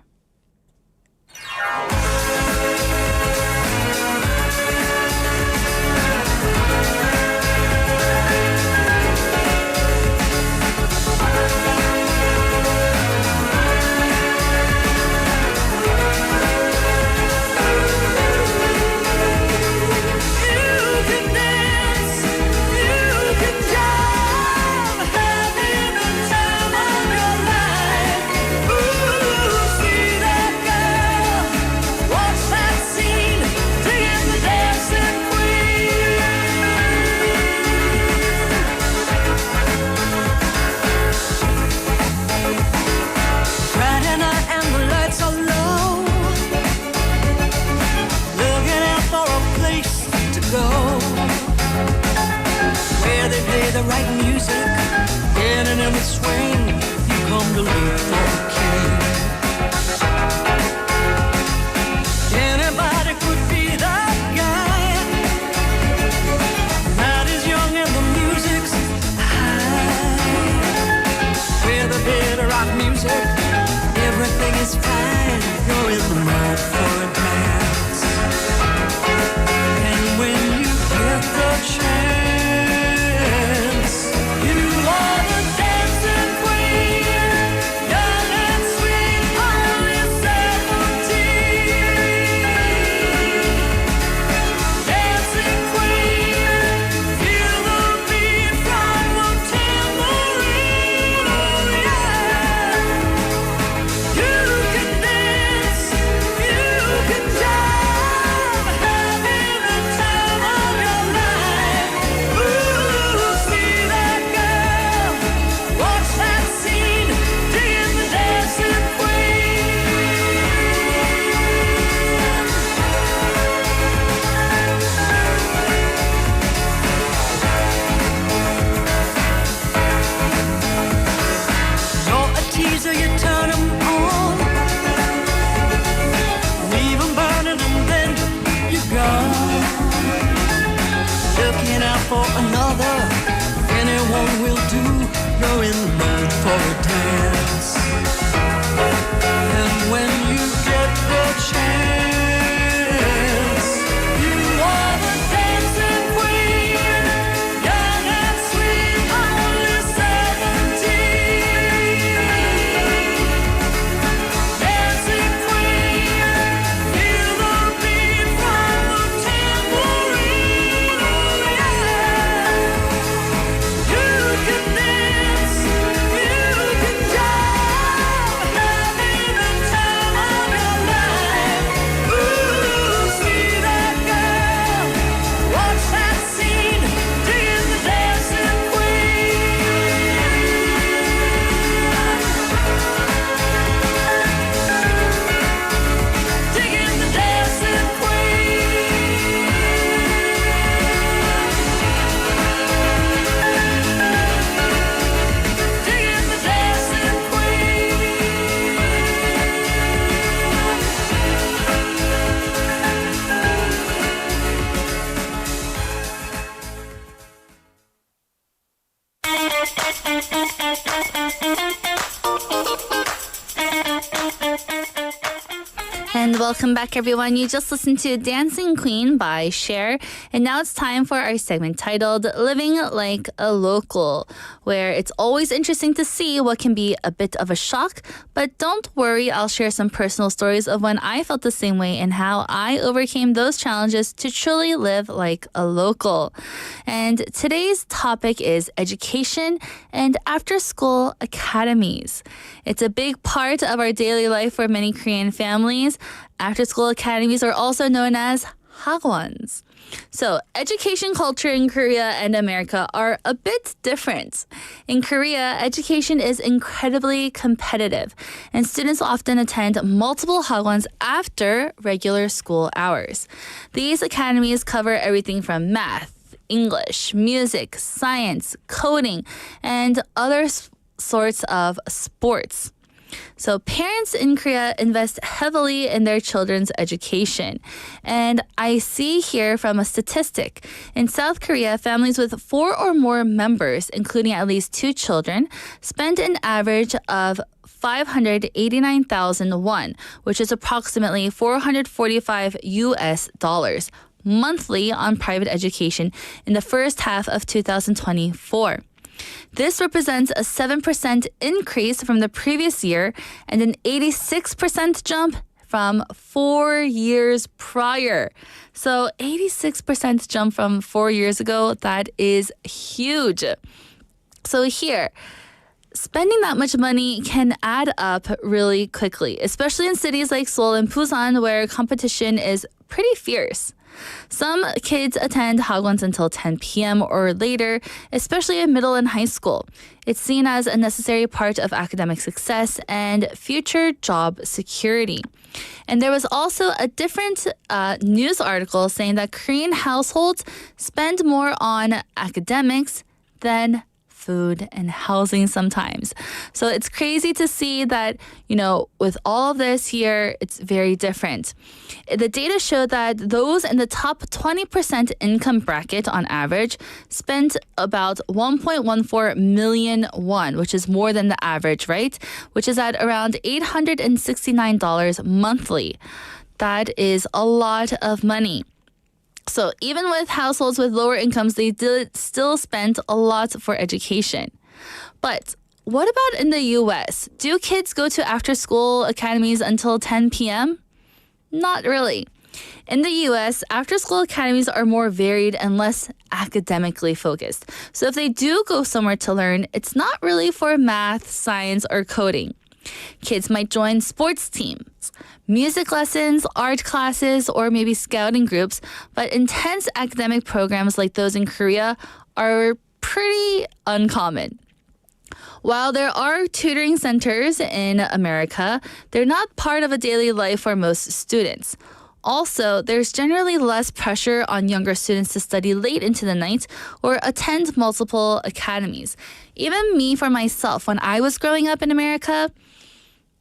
The right music, getting in the swing, you come to look for a king. Anybody could be that guy, night is young and the music's high. you're in the mood for a dance. And when you get the chance, you are the dancing queen, young and sweet, only 17. Dancing queen, feel the beat from the tambourine, oh yeah. You can dance, you can jive, having the time of your life. Ooh, see that girl, watch that scene, digging the dancing You're a teaser, you turn 'em on, leave 'em burning and then you're gone. Looking out for another, anyone will do. You're in the mood for a dance. And when you get the chance, you are the dancing queen, young and sweet, only 17. Dancing queen, feel the beat from the tambourine, oh yeah. You can dance, you can jive, having the time of your life. Ooh, see that girl, watch that scene, digging the dancing queen. Digging the dancing queen. Digging the dancing And welcome back, everyone. You just listened to Dancing Queen by Cher. And now it's time for our segment titled Living Like a Local, where it's always interesting to see what can be a bit of a shock. But don't worry, I'll share some personal stories of when I felt the same way and how I overcame those challenges to truly live like a local. And today's topic is education and after-school academies. It's a big part of our daily life for many Korean families. After-school academies are also known as hagwons. So, education culture in Korea and America are a bit different. In Korea, education is incredibly competitive, and students often attend multiple hagwons after regular school hours. These academies cover everything from math, English, music, science, coding, and other sorts of sports. So parents in Korea invest heavily in their children's education. And I see here from a statistic, in South Korea, families with 4 or more members, including at least 2 children, spend an average of 589,000 won, which is approximately $445 monthly on private education in the first half of 2024. This represents a 7% increase from the previous year and an 86% jump from 4 years prior. So 86% jump from 4 years ago, that is huge. So here, spending that much money can add up really quickly, especially in cities like Seoul and Busan where competition is pretty fierce. Some kids attend hagwons until 10 p.m. or later, especially in middle and high school. It's seen as a necessary part of academic success and future job security. And there was also a different news article saying that Korean households spend more on academics than food, and housing sometimes. So it's crazy to see that, with all of this here, it's very different. The data show that those in the top 20% income bracket on average spent about 1.14 million won, which is more than the average, right? Which is at around $869 monthly. That is a lot of money. So even with households with lower incomes, they did still spend a lot for education. But what about in the US? Do kids go to after-school academies until 10 p.m.? Not really. In the US, after-school academies are more varied and less academically focused. So if they do go somewhere to learn, it's not really for math, science, or coding. Kids might join sports teams, music lessons, art classes, or maybe scouting groups, but intense academic programs like those in Korea are pretty uncommon. While there are tutoring centers in America, they're not part of a daily life for most students. Also, there's generally less pressure on younger students to study late into the night or attend multiple academies. Even me, for myself, when I was growing up in America,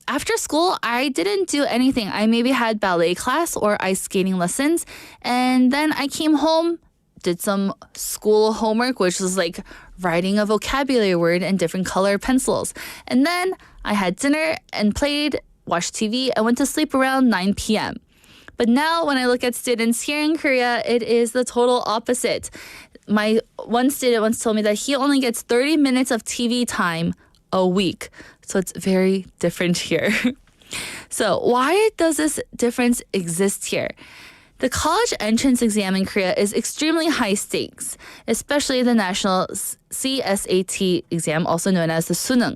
after school, I didn't do anything. I maybe had ballet class or ice skating lessons, and then I came home, did some school homework, which was like writing a vocabulary word in different color pencils. And then I had dinner and played, watched TV, and went to sleep around 9 p.m. But now when I look at students here in Korea, it is the total opposite. My one student once told me that he only gets 30 minutes of TV time a week. So it's very different here. So why does this difference exist here? The college entrance exam in Korea is extremely high stakes, especially the national CSAT exam, also known as the Suneung.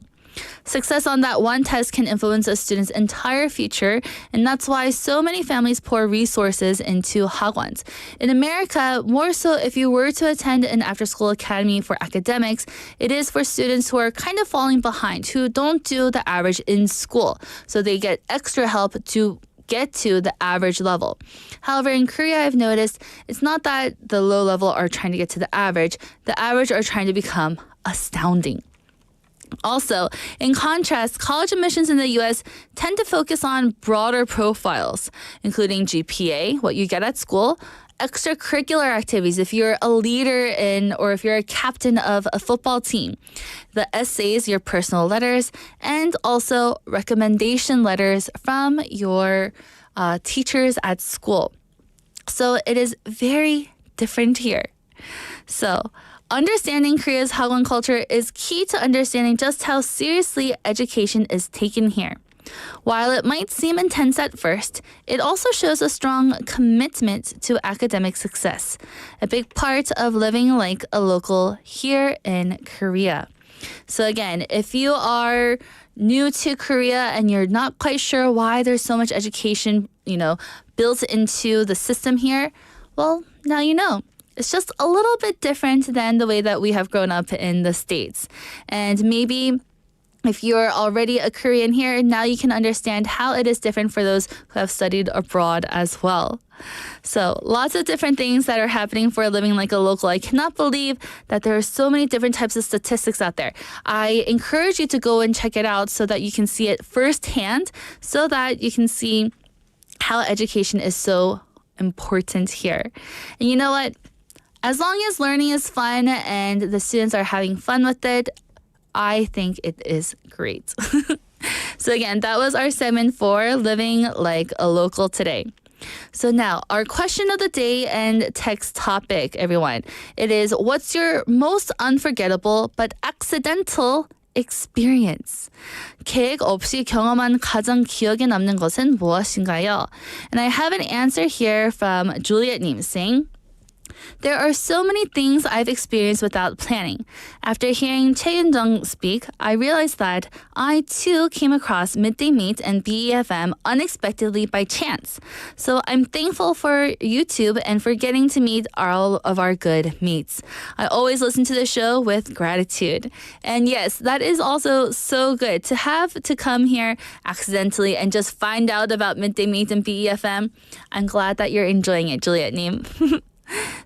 Success on that one test can influence a student's entire future, and that's why so many families pour resources into hagwons. In America, more so if you were to attend an after-school academy for academics, it is for students who are kind of falling behind, who don't do the average in school. So they get extra help to get to the average level. However, in Korea, I've noticed it's not that the low level are trying to get to the average are trying to become astounding. Also, in contrast, college admissions in the U.S. tend to focus on broader profiles, including GPA, what you get at school, extracurricular activities, if you're a leader in or if you're a captain of a football team, the essays, your personal letters, and also recommendation letters from your teachers at school. So it is very different here. So understanding Korea's hagwon culture is key to understanding just how seriously education is taken here. While it might seem intense at first, it also shows a strong commitment to academic success, a big part of living like a local here in Korea. So again, if you are new to Korea and you're not quite sure why there's so much education, built into the system here, well, now you know. It's just a little bit different than the way that we have grown up in the States. And maybe if you're already a Korean here, now you can understand how it is different for those who have studied abroad as well. So lots of different things that are happening for living like a local. I cannot believe that there are so many different types of statistics out there. I encourage you to go and check it out so that you can see it firsthand, so that you can see how education is so important here. And you know what? As long as learning is fun and the students are having fun with it, I think it is great. So again, that was our segment for Living Like a Local today. So now, our question of the day and text topic, everyone. It is, what's your most unforgettable but accidental experience? 계획 없이 경험한 가장 기억에 남는 것은 무엇인가요? And I have an answer here from Juliet-님 saying, there are so many things I've experienced without planning. After hearing Chae Yun-jung speak, I realized that I too came across Midday Mate and BEFM unexpectedly by chance. So I'm thankful for YouTube and for getting to meet all of our good mates. I always listen to the show with gratitude. And yes, that is also so good to have to come here accidentally and just find out about Midday Mate and BEFM. I'm glad that you're enjoying it, Juliet Nim.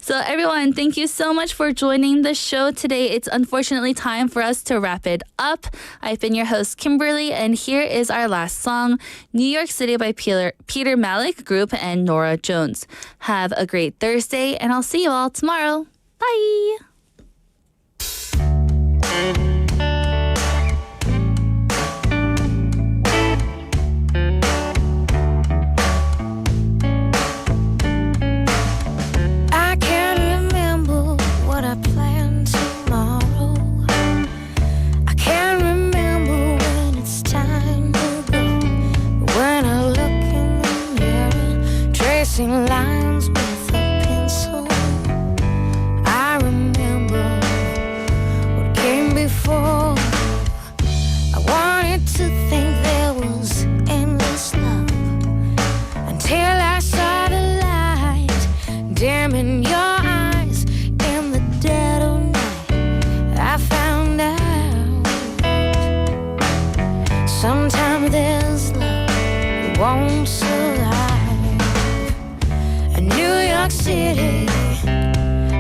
So everyone, thank you so much for joining the show today. It's unfortunately time for us to wrap it up. I've been your host, Kimberly, and here is our last song, New York City by Peter Malik Group and Nora Jones. Have a great Thursday, and I'll see you all tomorrow. Bye! I can't remember what I planned tomorrow. I can't remember when it's time to go. But when I look in the mirror, tracing lines with a pencil, I remember what came before. I wanted to think there was endless love until I saw the light dim in your eyes in the dead of night. I found out sometimes there's love that won't survive. And New York City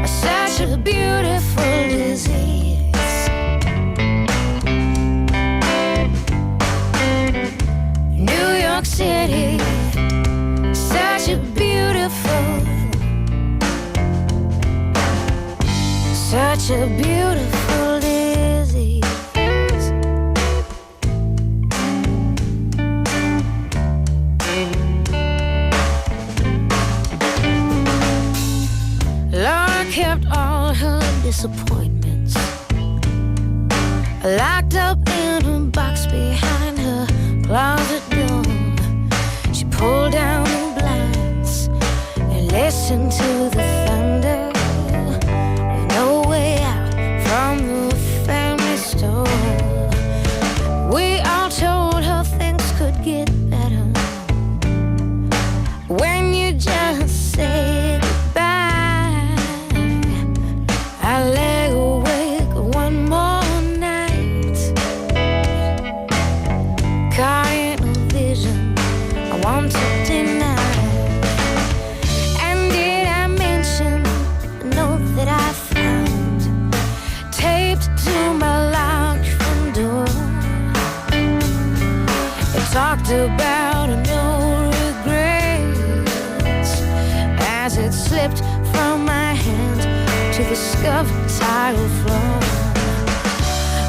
is such a beautiful disease. New York City, such a beautiful disease. Laura kept all her disappointments locked up in a box behind her closet door. She pulled down the blinds and listened to the thunder. With no way out from the family store. We all told her things could get better when you just say goodbye. I lay awake one more night, caught in a vision I want to deny. And did I mention the note that I found taped to my locked front door? It talked about no regrets as it slipped from my hand to the scuffed tile floor.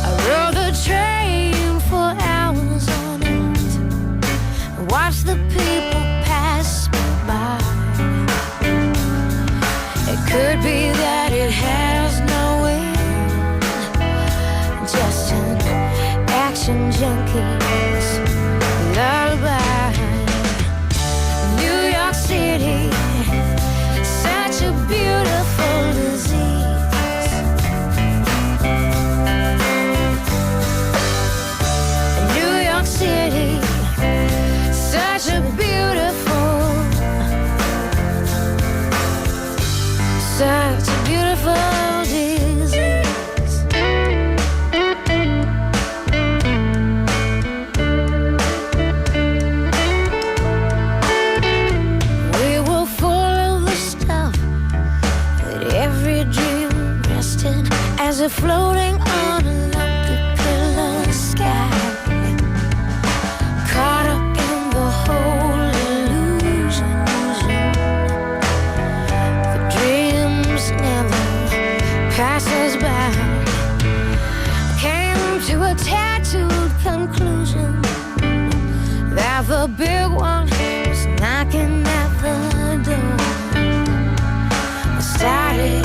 I rode the train for hours on end and watched the people pass me by. It could be that it has no end, just an action junkie's lullaby. New York City, such a beautiful disease. New York City, such a beautiful disease. We were full of the stuff that every dream rested as if floating on a lumpy pillow sky. Caught up in the whole illusion. The dreams never pass us by. Came to a tattooed conclusion that the big one was knocking at the door. I started